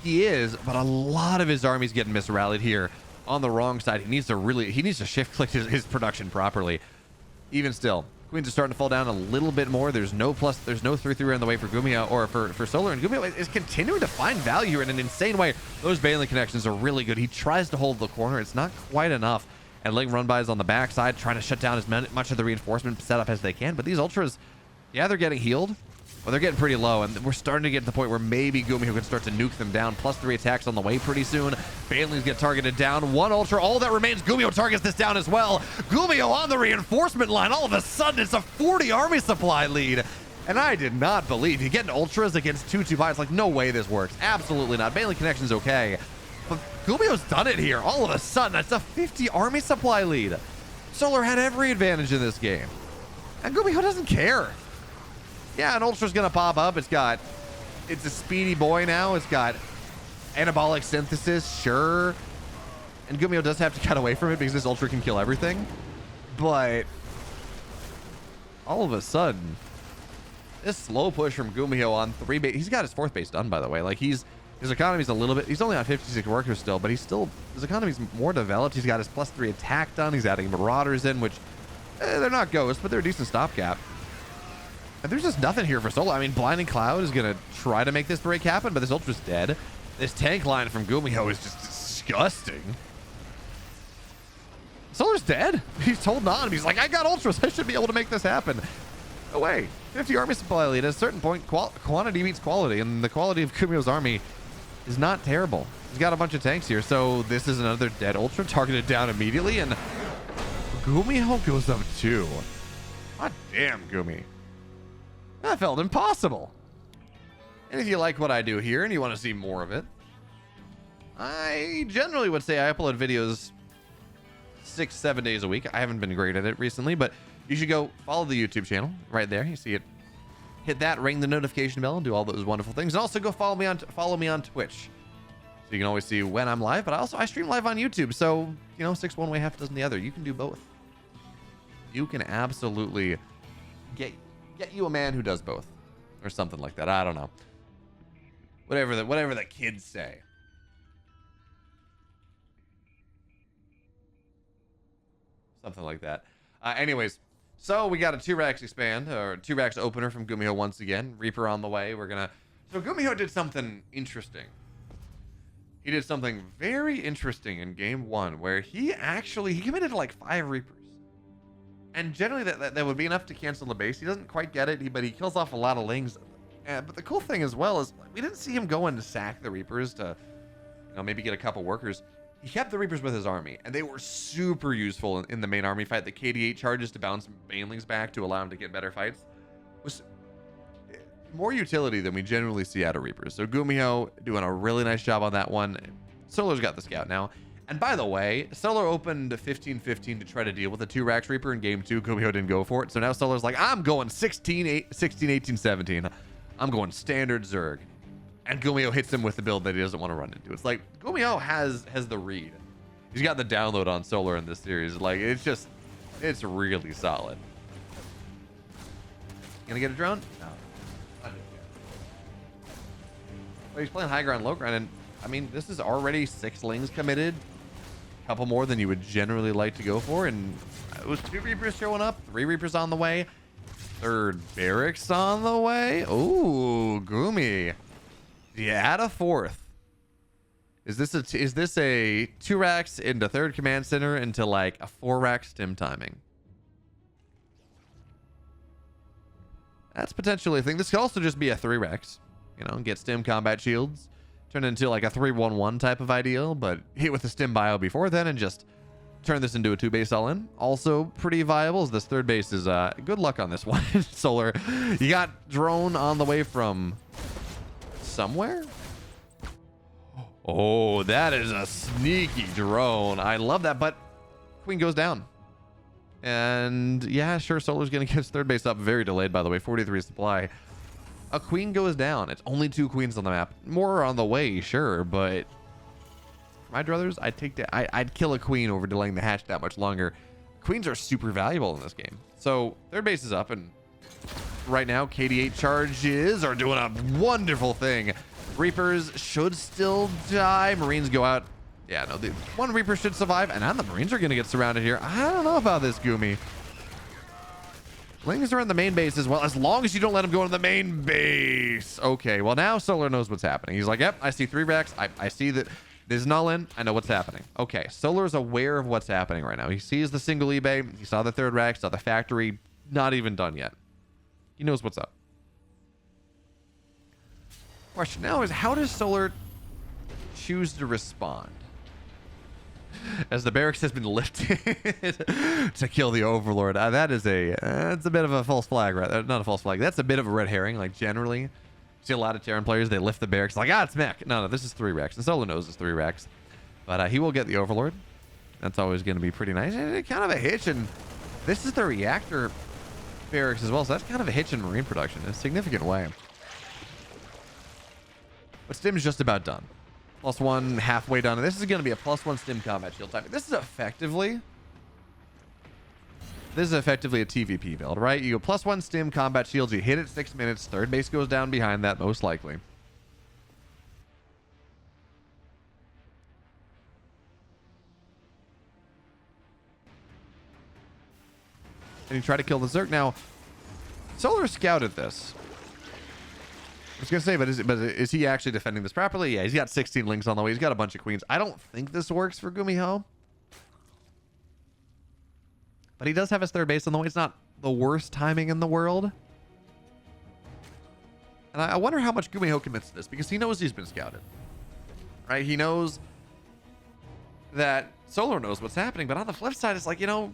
He is, but a lot of his army's getting misrallied here on the wrong side. He needs to shift click his production properly. Even still, Queens are starting to fall down a little bit more. There's no 3-3 on the way for Gumiho, or for Solar, and Gumiho is continuing to find value in an insane way. Those Baneling connections are really good. He tries to hold the corner. It's not quite enough. And Ling run-bys on the backside, trying to shut down as much of the reinforcement setup as they can. But these Ultras, yeah, they're getting healed, but they're getting pretty low. And we're starting to get to the point where maybe Gumiho can start to nuke them down. +3 attacks on the way pretty soon. Banelings get targeted down. 1 Ultra, all that remains. Gumiho targets this down as well. Gumiho on the reinforcement line. All of a sudden, it's a 40 army supply lead. And I did not believe you get Ultras against 2-2 It's like, no way this works. Absolutely not. Baneling connection's okay. But Gumiho's done it here. All of a sudden, that's a 50 army supply lead. Solar had every advantage in this game. And Gumiho doesn't care. Yeah, an Ultra's going to pop up. It's a speedy boy now. It's got anabolic synthesis, sure. And Gumiho does have to cut away from it because this Ultra can kill everything. But all of a sudden, this slow push from Gumiho on 3 base. He's got his 4th base done, by the way. Like, his economy's a little bit, he's only on 56 workers still, but his economy's more developed. He's got his +3 attack done. He's adding Marauders in, which they're not ghosts, but they're a decent stopgap. And there's just nothing here for Solar. I mean, Blinding Cloud is going to try to make this break happen, but this Ultra's dead. This tank line from Gumiho is just disgusting. Solar's dead. He's holding on. He's like, I got Ultras. I should be able to make this happen. No way. 50 army supply lead. At a certain point, quantity meets quality, and the quality of Gumiho's army is not terrible. He's got a bunch of tanks here, so this is another dead Ultra targeted down immediately, and Gumiho goes up too. God damn, Gumi. That felt impossible. And if you like what I do here and you want to see more of it, I generally would say I upload videos 6-7 days a week. I haven't been great at it recently, but you should go follow the YouTube channel right there. You see it. Hit that, ring the notification bell, and do all those wonderful things. And also go follow me on Twitch, so you can always see when I'm live. But I stream live on YouTube, so you know, 6 one way, half dozen the other. You can do both. You can absolutely get you a man who does both, or something like that. I don't know. Whatever the kids say. Something like that. Anyways, so we got a 2-Rax expand, or 2-Rax opener from Gumiho once again. Reaper on the way. So Gumiho did something interesting. He did something very interesting in game 1, where he committed to like 5 Reapers. And generally that would be enough to cancel the base. He doesn't quite get it, but he kills off a lot of Lings. But the cool thing as well is we didn't see him go in to sack the Reapers to, you know, maybe get a couple workers. He kept the Reapers with his army, and they were super useful in the main army fight. The KD8 charges to bounce Banelings back to allow him to get better fights was more utility than we generally see out of Reapers. So Gumiho doing a really nice job on that one. Solar's got the scout now. And by the way, Solar opened 15-15 to try to deal with the 2-Rax Reaper in game 2. Gumiho didn't go for it. So now Solar's like, I'm going 16-18-17. I'm going standard Zerg. And Gumiho hits him with the build that he doesn't want to run into. It's like, Gumiho has the read. He's got the download on Solar in this series. Like, it's really solid. Gonna get a drone? No. But he's playing high ground, low ground, and I mean, this is already 6 Lings committed. A couple more than you would generally like to go for, and it was 2 Reapers showing up, 3 Reapers on the way. third barracks on the way. Ooh, Gumi. Do you add a fourth? Is this a 2 racks into third command center into like a 4 rack stim timing? That's potentially a thing. This could also just be a 3 racks. You know, get stim combat shields, turn it into like a 3-1-1 type of ideal, but hit with the stim bio before then and just turn this into a 2 base all in. Also pretty viable as this third base is good luck on this one. Solar, you got drone on the way from somewhere. Oh, that is a sneaky drone. I love that, but queen goes down. And yeah, sure, Solar's gonna get his third base up. Very delayed, by the way. 43 supply. A queen goes down. It's only 2 queens on the map. More on the way, sure, but for my druthers, I'd kill a queen over delaying the hatch that much longer. Queens are super valuable in this game. So third base is up, and right now KD8 charges are doing a wonderful thing. Reapers should still die. Marines go out. Yeah, no, the one Reaper should survive, and now the Marines are going to get surrounded here. I don't know about this, Gumi. Lings are in the main base as well, as long as you don't let them go into the main base. Okay, well, now Solar knows what's happening. He's like, yep, I see 3 racks. I see that there's null in. I know what's happening. Okay, Solar is aware of what's happening right now. He sees the single eBay. He saw the 3rd rack, saw the factory. Not even done yet. He knows what's up. Question now is, how does Solar choose to respond? As the barracks has been lifted to kill the Overlord. That is it's a bit of a false flag, right? Not a false flag. That's a bit of a red herring. Like, generally, you see a lot of Terran players, they lift the barracks like, it's mech. No, this is 3 racks. And Solar knows it's 3 racks. But he will get the Overlord. That's always going to be pretty nice. And kind of a hitch. And this is the reactor barracks as well. So that's kind of a hitch in Marine production in a significant way. But Stim's just about done. +1 halfway done. And this is going to be a +1 stim combat shield type. This is effectively a TVP build, right? You go +1 stim combat shields. You hit it 6 minutes. Third base goes down behind that, most likely. And you try to kill the Zerg. Now, Solar scouted this. I was gonna say, but is he actually defending this properly? Yeah, he's got 16 links on the way. He's got a bunch of queens. I don't think this works for Gumiho, but he does have his 3rd base on the way. It's not the worst timing in the world. And I wonder how much Gumiho commits to this, because he knows he's been scouted, right? He knows that Solar knows what's happening, but on the flip side, it's like, you know,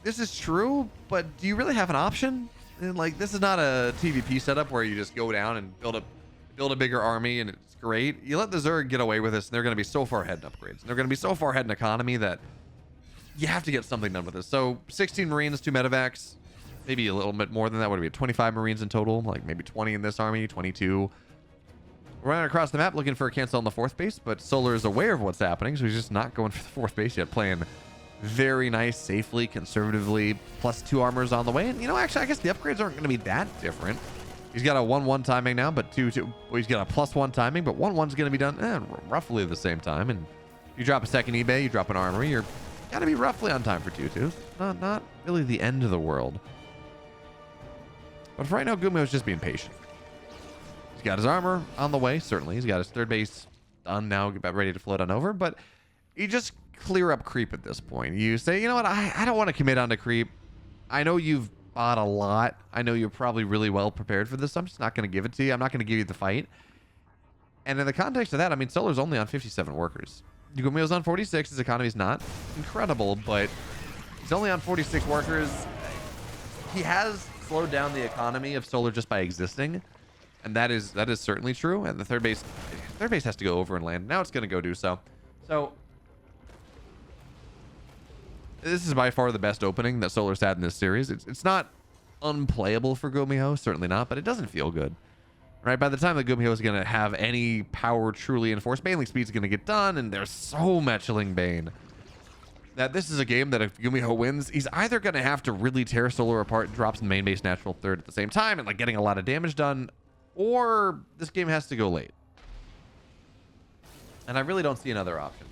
this is true, but do you really have an option? And like, this is not a TVP setup where you just go down and build a bigger army and it's great. You let the Zerg get away with this, and they're going to be so far ahead in upgrades. And they're going to be so far ahead in economy that you have to get something done with this. So 16 Marines, 2 medevacs, maybe a little bit more than that. Would it be 25 Marines in total? Like maybe 20 in this army, 22. We're running across the map looking for a cancel on the 4th base, but Solar is aware of what's happening, so he's just not going for the 4th base yet, playing very nice, safely, conservatively. +2 armors on the way. And, you know, actually, I guess the upgrades aren't going to be that different. He's got a 1-1 timing now, but well, he's got a +1 timing, but 1-1's going to be done roughly the same time. And you drop a 2nd eBay, you drop an armory, you're got to be roughly on time for 2-2. Not really the end of the world. But for right now, Gumiho's just being patient. He's got his armor on the way, certainly. He's got his 3rd base done now, about ready to float on over, but he just clear up creep at this point. You say, you know what, I don't want to commit onto creep. I know you've bought a lot. I know you're probably really well prepared for this. I'm just not going to give it to you. I'm not going to give you the fight. And in the context of that, I mean, Solar's only on 57 workers. Gumiho's on 46. His economy's not incredible, but he's only on 46 workers. He has slowed down the economy of Solar just by existing, and that is certainly true. And the third base has to go over and land. Now it's going to go do so. So this is by far the best opening that Solar's had in this series. It's not unplayable for Gumiho, certainly not, but it doesn't feel good. Right? By the time that Gumiho is going to have any power truly enforced, Baneling Speed's going to get done, and there's so much Ling Bane that this is a game that if Gumiho wins, he's either going to have to really tear Solar apart and drop some main base natural 3rd at the same time and like getting a lot of damage done, or this game has to go late. And I really don't see another option.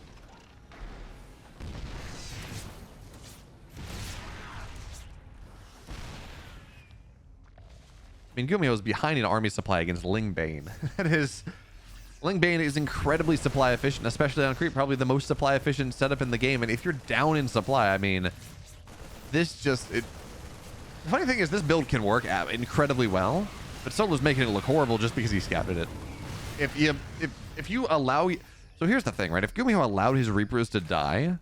I mean, Gumiho is behind an army supply against Lingbane. Lingbane is incredibly supply efficient, especially on creep, probably the most supply efficient setup in the game. And if you're down in supply, I mean, this just... The funny thing is this build can work incredibly well, but Solar's making it look horrible just because he scouted it. If you allow... So here's the thing, right? If Gumiho allowed his Reapers to die,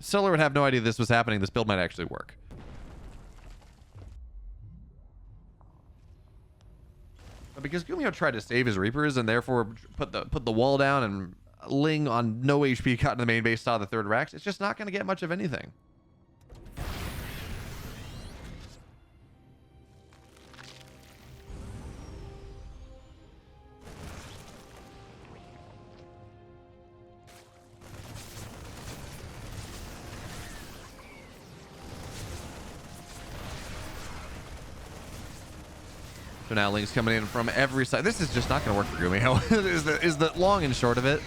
Solar would have no idea this was happening. This build might actually work. But because Gumiho tried to save his Reapers and therefore put the wall down, and Ling on no HP cut in the main base saw the third Rax, it's just not going to get much of anything. So now Ling's coming in from every side. This is just not going to work for Gumiho. is the long and short of it.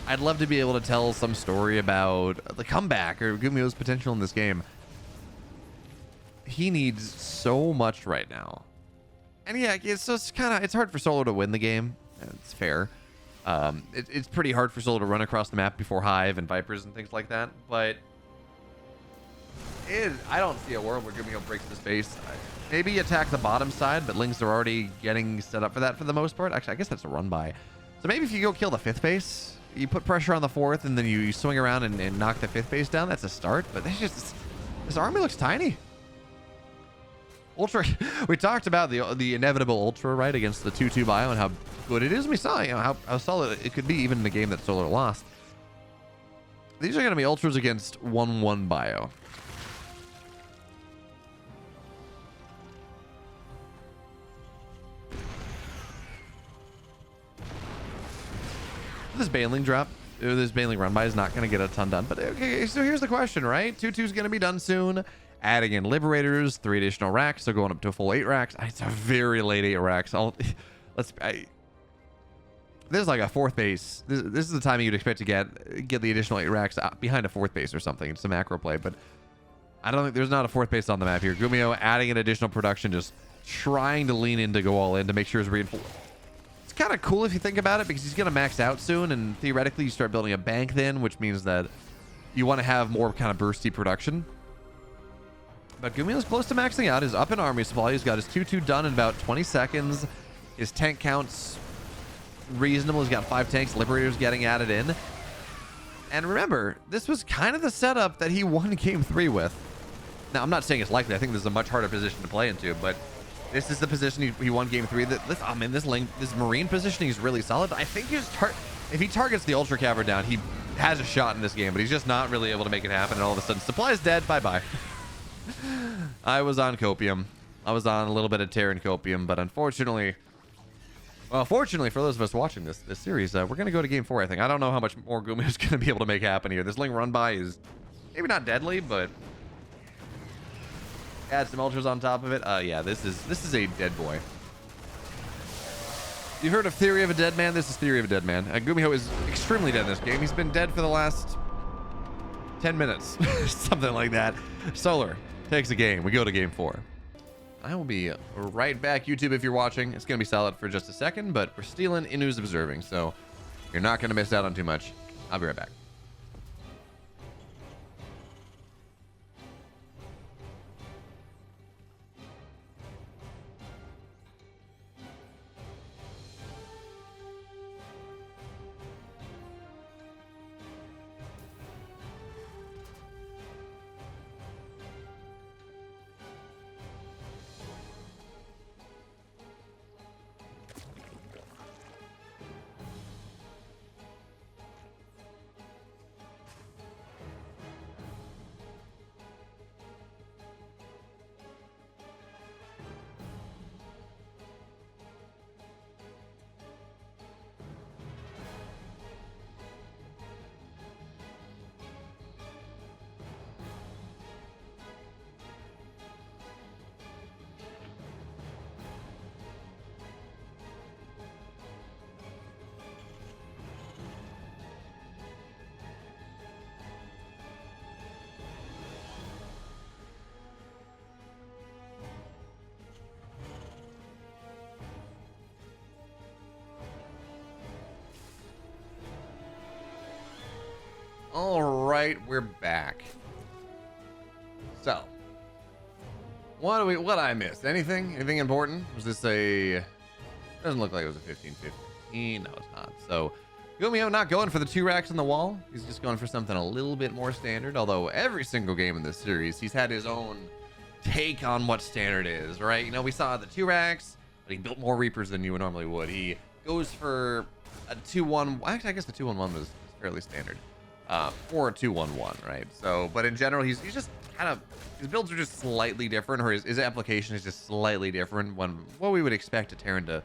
I'd love to be able to tell some story about the comeback or Gumiho's potential in this game. He needs so much right now. And yeah, it's hard for Solar to win the game. It's fair. It's pretty hard for Solar to run across the map before Hive and Vipers and things like that. But I don't see a world where Gumiho breaks the space. Maybe attack the bottom side, but Lings are already getting set up for that for the most part. Actually, I guess that's a run by. So maybe if you go kill the 5th base, you put pressure on the 4th, and then you swing around and knock the 5th base down. That's a start. But this army looks tiny. Ultra. We talked about the inevitable Ultra, right, against the 2/2 bio and how good it is. We saw, how solid it could be even in a game that Solar lost. These are going to be Ultras against 1/1 bio. This Baneling drop, this Baneling run by is not going to get a ton done. But okay, so here's the question, right? 2/2 is going to be done soon. Adding in Liberators, 3 additional racks, so going up to a full 8 racks. It's a very late 8 racks. This is like a 4th base. This is the timing you'd expect to get the additional 8 racks behind a 4th base or something. It's a macro play, but I don't think there's not a 4th base on the map here. Gumiho adding an additional production, just trying to lean in to go all in to make sure it's reinforced. Kind of cool if you think about it, because he's going to max out soon, and theoretically you start building a bank then, which means that you want to have more kind of bursty production. But Gumiho's close to maxing out. He's up in army supply. He's got his 2/2 done in about 20 seconds. His tank count's reasonable. He's got 5 tanks. Liberators getting added in. And remember, this was kind of the setup that he won game 3 with. Now, I'm not saying it's likely. I think this is a much harder position to play into, but this is the position he won game 3. This Marine positioning is really solid. I think if he targets the Ultra Cav down, he has a shot in this game, but he's just not really able to make it happen. And all of a sudden, supply is dead. Bye-bye. I was on Copium. I was on a little bit of Terran Copium, but unfortunately, well, fortunately for those of us watching this series, we're going to go to game 4, I think. I don't know how much more Gumiho is going to be able to make happen here. This Ling run by is maybe not deadly, but add some Ultras on top of it. Yeah, this is a dead boy. You've heard of Theory of a Dead Man? This is Theory of a Dead Man. Gumiho is extremely dead in this game. He's been dead for the last 10 minutes. Something like that. Solar takes a game. We go to game 4. I will be right back, YouTube, if you're watching. It's going to be solid for just a second, but we're stealing Inu's observing, so you're not going to miss out on too much. I'll be right back. All right, we're back. So, what I missed? Anything important? Was this a? Doesn't look like it was a 15-15. No, it's not. So, Gumiho not going for the 2 racks on the wall. He's just going for something a little bit more standard. Although every single game in this series, he's had his own take on what standard is, right? You know, we saw the 2 racks, but he built more Reapers than you normally would. He goes for a 2-1. Actually, I guess the 2-1-1 was fairly standard. Or a 2-1-1, right? So, but in general, he's just kind of, his builds are just slightly different, or his application is just slightly different when what we would expect a Terran to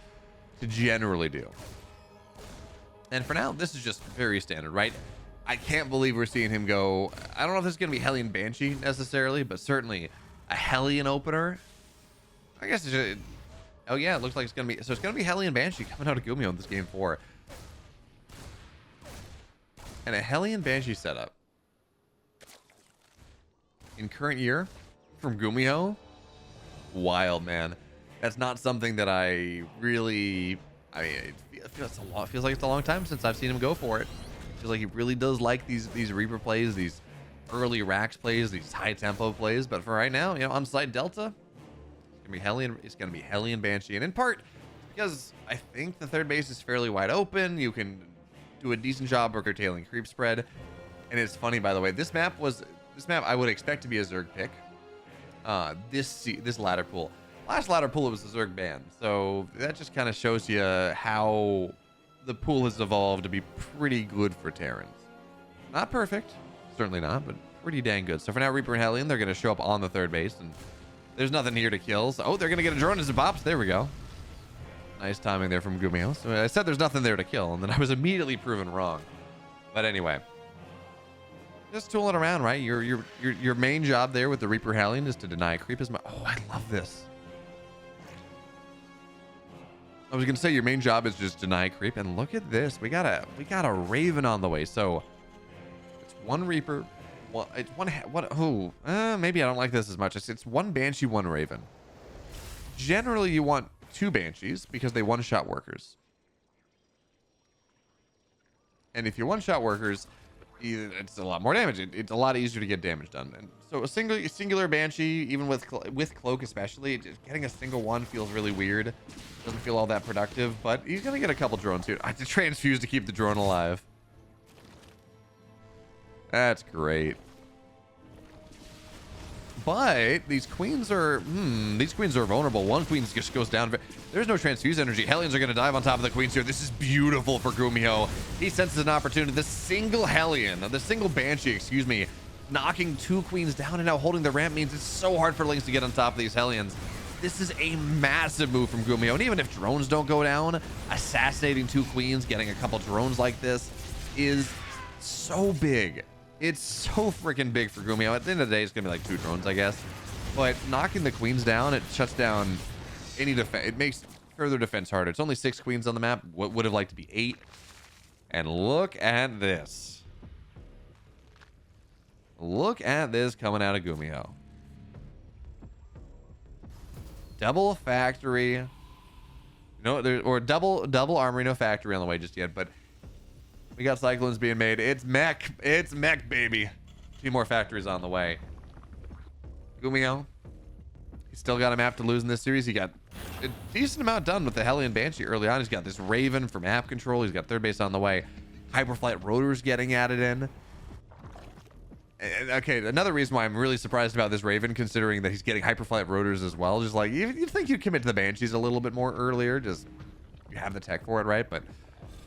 generally do. And for now, this is just very standard, right? I can't believe we're seeing him go. I don't know if this is going to be Hellion Banshee necessarily, but certainly a Hellion opener. I guess it should, oh yeah, it looks like it's going to be, so it's going to be Hellion Banshee coming out of Gumiho in this game 4. And a Hellion Banshee setup in current year from Gumiho, wild, man. That's not something that I really, I mean, it feels like it's a long time since I've seen him go for it. Feels like he really does like these Reaper plays, these early racks plays, these high tempo plays. But for right now, you know, on side Delta, it's gonna be Hellion Banshee, and in part because I think the 3rd base is fairly wide open. You can do a decent job of curtailing creep spread. And it's funny, by the way, this map I would expect to be a Zerg pick. This ladder pool. Last ladder pool, it was a Zerg ban. So that just kind of shows you how the pool has evolved to be pretty good for Terrans. Not perfect, certainly not, but pretty dang good. So for now, Reaper and Hellion, they're going to show up on the 3rd base, and there's nothing here to kill. So, oh, they're going to get a drone as a bops. There we go. Nice timing there from Gumiho. So I said there's nothing there to kill, and then I was immediately proven wrong. But anyway, just tooling around, right? Your main job there with the Reaper Hellion is to deny creep as much. Oh, I love this. I was gonna say your main job is just deny creep, and look at this. We got a Raven on the way. So it's 1 Reaper. Well, it's maybe I don't like this as much. It's 1 Banshee, 1 Raven. Generally, you want 2 Banshees because they one-shot workers. And if you one-shot workers, it's a lot more damage. It's a lot easier to get damage done. And so a singular Banshee, even with Cloak especially, just getting a single one feels really weird. Doesn't feel all that productive, but he's going to get a couple drones here. I have to transfuse to keep the drone alive. That's great. But these queens are vulnerable. 1 queen just goes down. There's no transfuse energy. Hellions are going to dive on top of the queens here. This is beautiful for Gumiho. He senses an opportunity. The single Banshee, excuse me, knocking 2 queens down and now holding the ramp means it's so hard for Lynx to get on top of these Hellions. This is a massive move from Gumiho. And even if drones don't go down, assassinating 2 queens, getting a couple drones like this is so big. It's so freaking big for Gumiho. At the end of the day, it's going to be like 2 drones, I guess. But knocking the queens down, it shuts down any defense. It makes further defense harder. It's only 6 queens on the map. What would have liked to be 8. And look at this. Look at this coming out of Gumiho. Double factory. Or double armory, no factory on the way just yet, but we got cyclones being made. It's mech. It's mech, baby. 2 more factories on the way. Gumiho, he's still got a map to lose in this series. He got a decent amount done with the Hellion Banshee early on. He's got this Raven for map control. He's got 3rd base on the way. Hyperflight rotors getting added in. And, okay, another reason why I'm really surprised about this Raven, considering that he's getting Hyperflight rotors as well. Just like, you'd think you'd commit to the Banshees a little bit more earlier. Just, you have the tech for it, right? But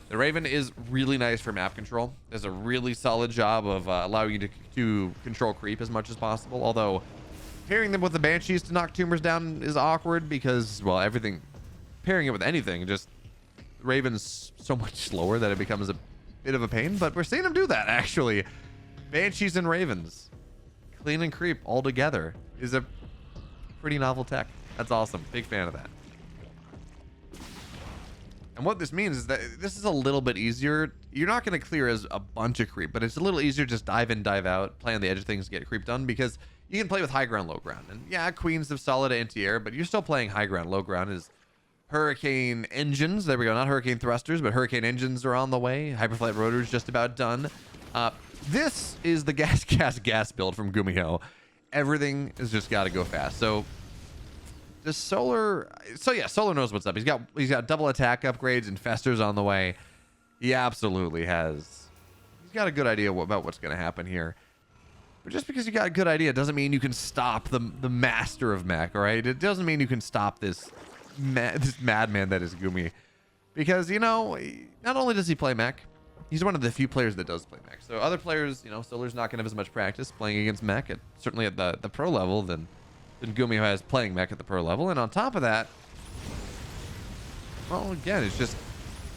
the Raven is really nice for map control. Does a really solid job of allowing you to control creep as much as possible. Although pairing them with the Banshees to knock tumors down is awkward because, well, pairing it with anything, just Raven's so much slower that it becomes a bit of a pain. But we're seeing him do that, actually. Banshees and Ravens, clean and creep all together is a pretty novel tech. That's awesome. Big fan of that. And what this means is that this is a little bit easier. You're not going to clear as a bunch of creep, but it's a little easier to just dive in, dive out, play on the edge of things, get creep done, because you can play with high ground, low ground. And yeah, queens have solid anti-air, but you're still playing high ground. Low ground is hurricane engines. There we go. Not hurricane thrusters, but hurricane engines are on the way. Hyperflight rotors just about done. this is the gas build from Gumiho. Everything has just got to go fast. So the Solar, Solar knows what's up. He's got double attack upgrades and Festers on the way. He absolutely has. He's got a good idea about what's going to happen here. But just because you got a good idea doesn't mean you can stop the master of mech, all right? It doesn't mean you can stop this madman that is Gumi. Because, you know, not only does he play mech, he's one of the few players that does play mech. So other players, you know, Solar's not going to have as much practice playing against mech, certainly at the pro level, than Gumiho has playing mech at the pro level. And on top of that, well, again, it's just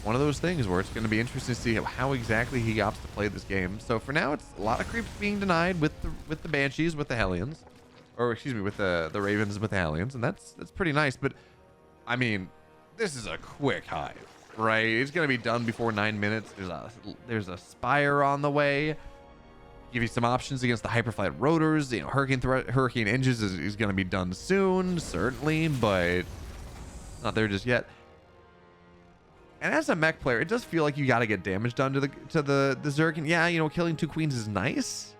one of those things where it's going to be interesting to see how exactly he opts to play this game. So for now, it's a lot of creeps being denied with the Banshees, with the Hellions, or excuse me, with the Ravens, with the Hellions, and that's pretty nice. But I mean, this is a quick hive, right? It's going to be done before 9 minutes. There's a Spire on the way. Give you some options against the Hyperflight Rotors. You know, Hurricane Engines is going to be done soon, certainly, but not there just yet. And as a mech player, it does feel like you got to get damage done to the Zerg. And yeah, you know, killing 2 queens is nice,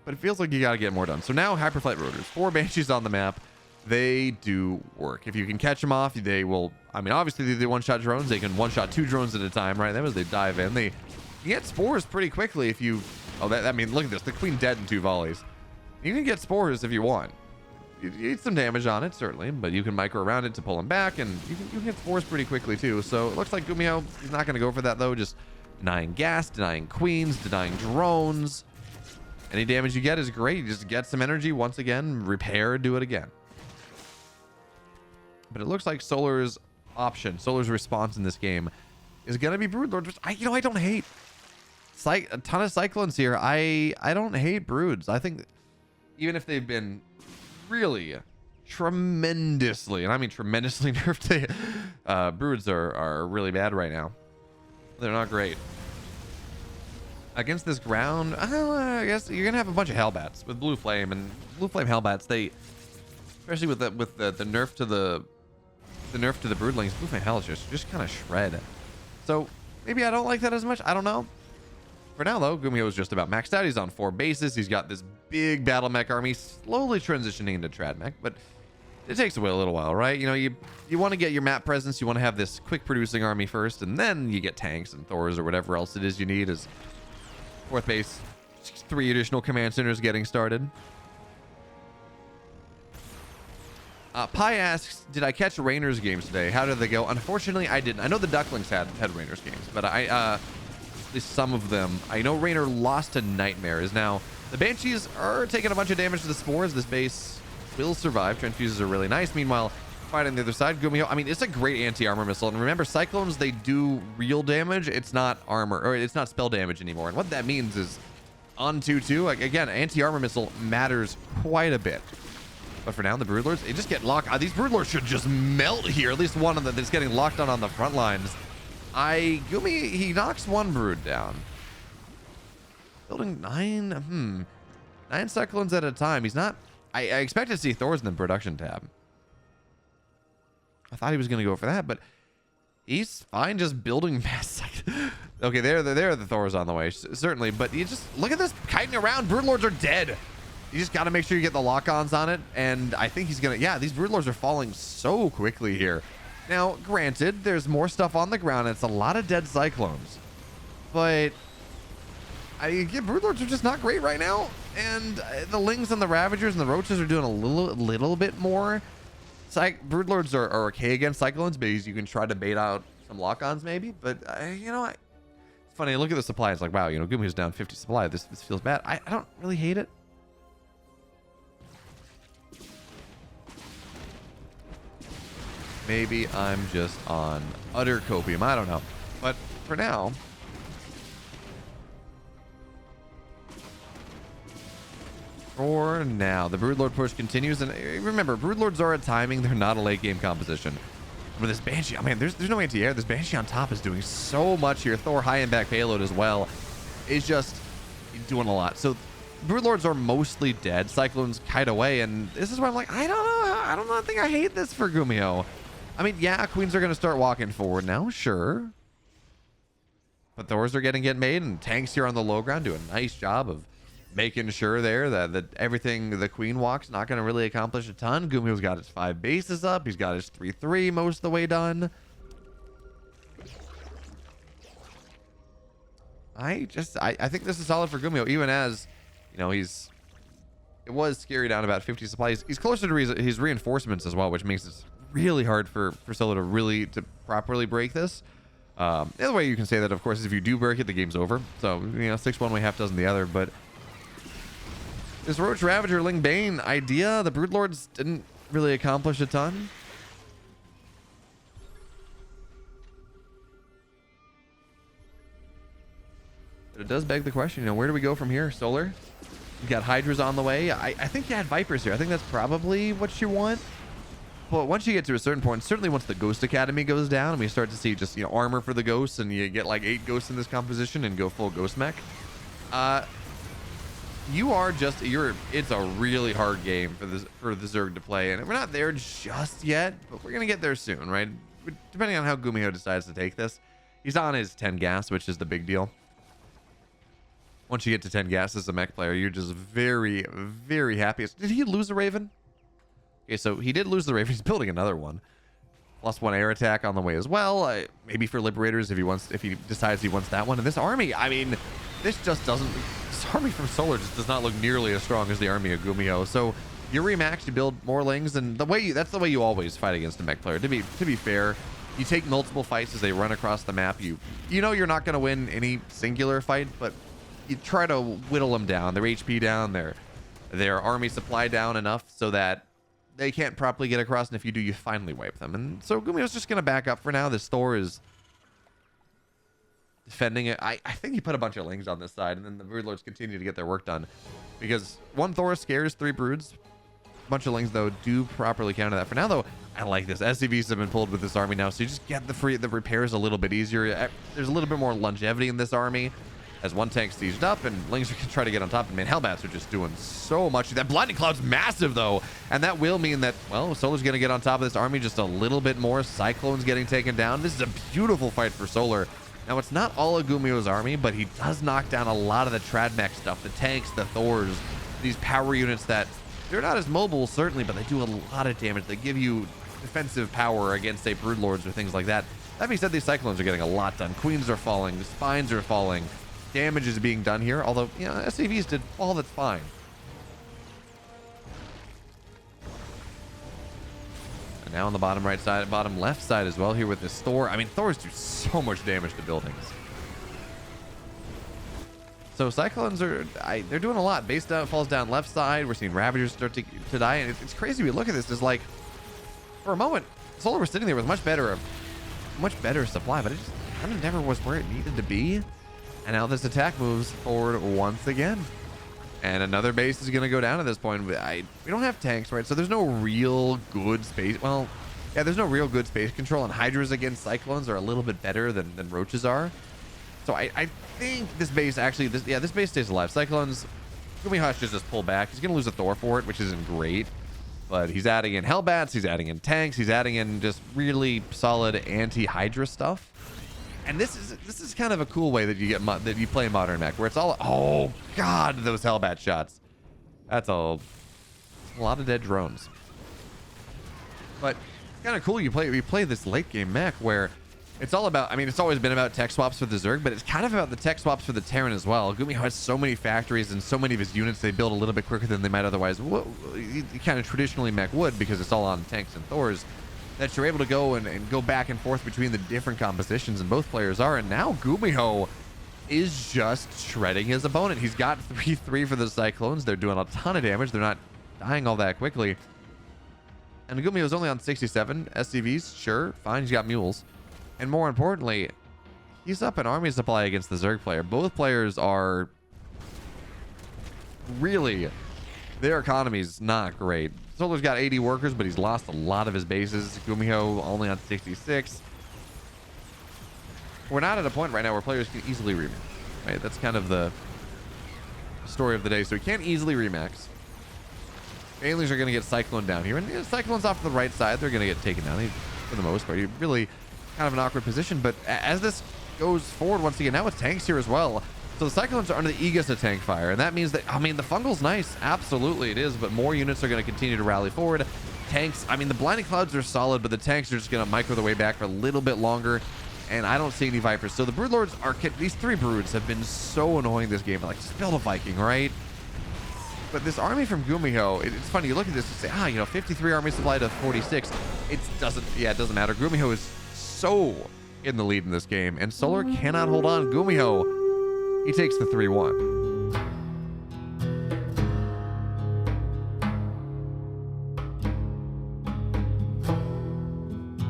but it feels like you got to get more done. So now Hyperflight Rotors, 4 Banshees on the map. They do work. If you can catch them off, they will. I mean, obviously they one-shot drones. They can one-shot 2 drones at a time, right? That was they dive in. You get spores pretty quickly if you. Oh, I mean, look at this. The queen dead in 2 volleys. You can get spores if you want. You need some damage on it, certainly, but you can micro around it to pull him back, and you can get spores pretty quickly too. So it looks like Gumiho, he's not going to go for that though. Just denying gas, denying queens, denying drones. Any damage you get is great. You just get some energy once again, repair, do it again. But it looks like Solar's response in this game is going to be Broodlords, which I don't hate. A ton of Cyclones here. I don't hate Broods. I think even if they've been really tremendously, and I mean tremendously nerfed, Broods are really bad right now. They're not great. Against this ground, I guess you're going to have a bunch of Hellbats with Blue Flame, and Blue Flame Hellbats, especially with the nerf to the Broodlings, Blue Flame Hell is just kind of shred. So maybe I don't like that as much. I don't know. For now, though, Gumiho is just about maxed out. He's on 4 bases. He's got this big battle mech army slowly transitioning into trad mech, but it takes away a little while, right? You know, you want to get your map presence. You want to have this quick producing army first, and then you get tanks and Thors or whatever else it is you need as 4th base. 3 additional command centers getting started. Pi asks, did I catch Rainer's games today? How did they go? Unfortunately, I didn't. I know the Ducklings had Rainer's games, but at least some of them. I know Rainer lost to Nightmares. Now, the Banshees are taking a bunch of damage to the spores. This base will survive. Transfuses are really nice. Meanwhile, fighting the other side, Gumiho, I mean, it's a great anti-armor missile. And remember, Cyclones, they do real damage. It's not armor, or it's not spell damage anymore. And what that means is on 2-2, like, again, anti-armor missile matters quite a bit. But for now, the Broodlords, they just get locked. These Broodlords should just melt here. At least one of them that's getting locked on the front lines. Gumi, he knocks 1 Brood down. Building 9 Cyclones at a time. He's not. I expect to see Thors in the production tab. I thought he was going to go for that, but he's fine just building mass. Okay, there are the Thors on the way, certainly. But you just look at this kiting around. Broodlords are dead. You just got to make sure you get the lock-ons on it. And I think he's going to... Yeah, these Broodlords are falling so quickly here. Now, granted, there's more stuff on the ground. It's a lot of dead Cyclones. But... Broodlords are just not great right now. And the Lings and the Ravagers and the Roaches are doing a little bit more. Broodlords are okay against Cyclones because you can try to bait out some lock-ons maybe. But, it's funny. Look at the supply. It's like, wow, Gumiho's down 50 supply. This feels bad. I don't really hate it. Maybe I'm just on utter copium. I don't know. But for now... the Broodlord push continues. And remember, Broodlords are a timing. They're not a late game composition. But this Banshee, oh man, there's no anti-air. This Banshee on top is doing so much here. Thor high and back payload as well is just doing a lot. So Broodlords are mostly dead. Cyclones kite away. And this is why I'm like, I don't know. I think I hate this for Gumiho. I mean, yeah, queens are going to start walking forward now, sure. but Thors are getting made, and tanks here on the low ground do a nice job of making sure there that everything the Queen walks not going to really accomplish a ton. Gumiho's got his 5 bases up. He's got his 3-3 most of the way done. I think this is solid for Gumiho, even as, you know, it was scary down about 50 supplies. He's closer to his reinforcements as well, which makes it really hard for Solar to properly break this. The other way you can say that, of course, is if you do break it, the game's over. So, you know, 6 one way, half dozen the other. But this Roach Ravager Ling Bane idea, the Broodlords didn't really accomplish a ton. But it does beg the question, you know, where do we go from here, Solar? You got Hydras on the way. I think you had Vipers here. I think that's probably what you want. But once you get to a certain point, certainly once the Ghost Academy goes down and we start to see just, you know, armor for the ghosts, and you get like 8 ghosts in this composition and go full ghost mech, it's a really hard game for the Zerg to play, and we're not there just yet, but we're gonna get there soon, right? Depending on how Gumiho decides to take this. He's on his 10 gas, which is the big deal. Once you get to 10 gas as a mech player, you're just very, very happy. Did he lose a Raven? Okay, so he did lose the Raven. He's building another one. +1 air attack on the way as well. Maybe for Liberators if he decides he wants that one. And this army, I mean, this army from Solar just does not look nearly as strong as the army of Gumiho. So you remax, you build more Lings, and that's the way you always fight against a mech player. To be fair, you take multiple fights as they run across the map. You know you're not going to win any singular fight, but you try to whittle them down, their HP down, their army supply down enough so that they can't properly get across, and if you do, you finally wipe them. And so Gumiho's just going to back up for now. This Thor is defending it. I think he put a bunch of Lings on this side, and then the Broodlords continue to get their work done. Because 1 Thor scares 3 Broods. A bunch of Lings, though, do properly counter that. For now, though, I like this. SCVs have been pulled with this army now, so you just get the repairs a little bit easier. There's a little bit more longevity in this army. As 1 tank sieged up, and Lings can try to get on top. And man, Hellbats are just doing so much. That Blinding Cloud's massive, though. And that will mean that, well, Solar's going to get on top of this army just a little bit more. Cyclone's getting taken down. This is a beautiful fight for Solar. Now, it's not all of Gumiho's army, but he does knock down a lot of the trad mech stuff. The tanks, the Thors, these power units that, they're not as mobile, certainly, but they do a lot of damage. They give you defensive power against, say, Broodlords or things like that. That being said, these Cyclones are getting a lot done. Queens are falling. The Spines are falling. Damage is being done here, although, you know, SCVs did fall. That's fine. And now on the bottom right side, bottom left side as well here with this Thor. I mean, Thors do so much damage to buildings. So Cyclones they're doing a lot. Base down falls down left side. We're seeing Ravagers start to die, and it's crazy. We look at this as like, for a moment, Solar was sitting there with much better supply, but it just kind of never was where it needed to be. And now this attack moves forward once again. And another base is going to go down at this point. We don't have tanks, right? So there's no real good space. Well, yeah, there's no real good space control. And Hydras against Cyclones are a little bit better than Roaches are. So I think this base actually, this base stays alive. Cyclones, Gumiho has to just pull back. He's going to lose a Thor for it, which isn't great. But he's adding in Hellbats. He's adding in tanks. He's adding in just really solid anti-Hydra stuff. And this is kind of a cool way that you play Modern Mech, where it's all, oh god, those Hellbat shots. That's a lot of dead drones. But it's kind of cool. You play this late game mech where it's all about, I mean, it's always been about tech swaps for the Zerg, but it's kind of about the tech swaps for the Terran as well. Gumiho has so many factories and so many of his units they build a little bit quicker than they might otherwise kind of traditionally mech would, because it's all on tanks and Thors, that you're able to go and go back and forth between the different compositions, and both players are. And now Gumiho is just shredding his opponent. He's got 3-3 for the Cyclones. They're doing a ton of damage. They're not dying all that quickly. And Gumiho's only on 67 SCVs. Sure, fine, he's got mules. And more importantly, he's up an army supply against the Zerg player. Both players are really, their economy's not great. Solar's got 80 workers, but he's lost a lot of his bases. Gumiho only on 66. We're not at a point right now where players can easily remax, right? That's kind of the story of the day. So he can't easily remax. Banelings are going to get Cyclone down here, and Cyclone's off to the right side. They're going to get taken down for the most part. Really kind of an awkward position, but as this goes forward once again. Now it's tanks here as well. So the Cyclones are under the aegis of tank fire, and that means that, I mean, the Fungal's nice. Absolutely it is, but more units are going to continue to rally forward. Tanks, I mean, the Blinding Clouds are solid, but the tanks are just going to micro the way back for a little bit longer, and I don't see any Vipers. So the Broodlords are, these 3 Broods have been so annoying this game. Like, just build a Viking, right? But this army from Gumiho, it's funny, you look at this and say, you know, 53 army supply to 46. It doesn't matter. Gumiho is so in the lead in this game, and Solar cannot hold on. Gumiho, he takes the 3-1.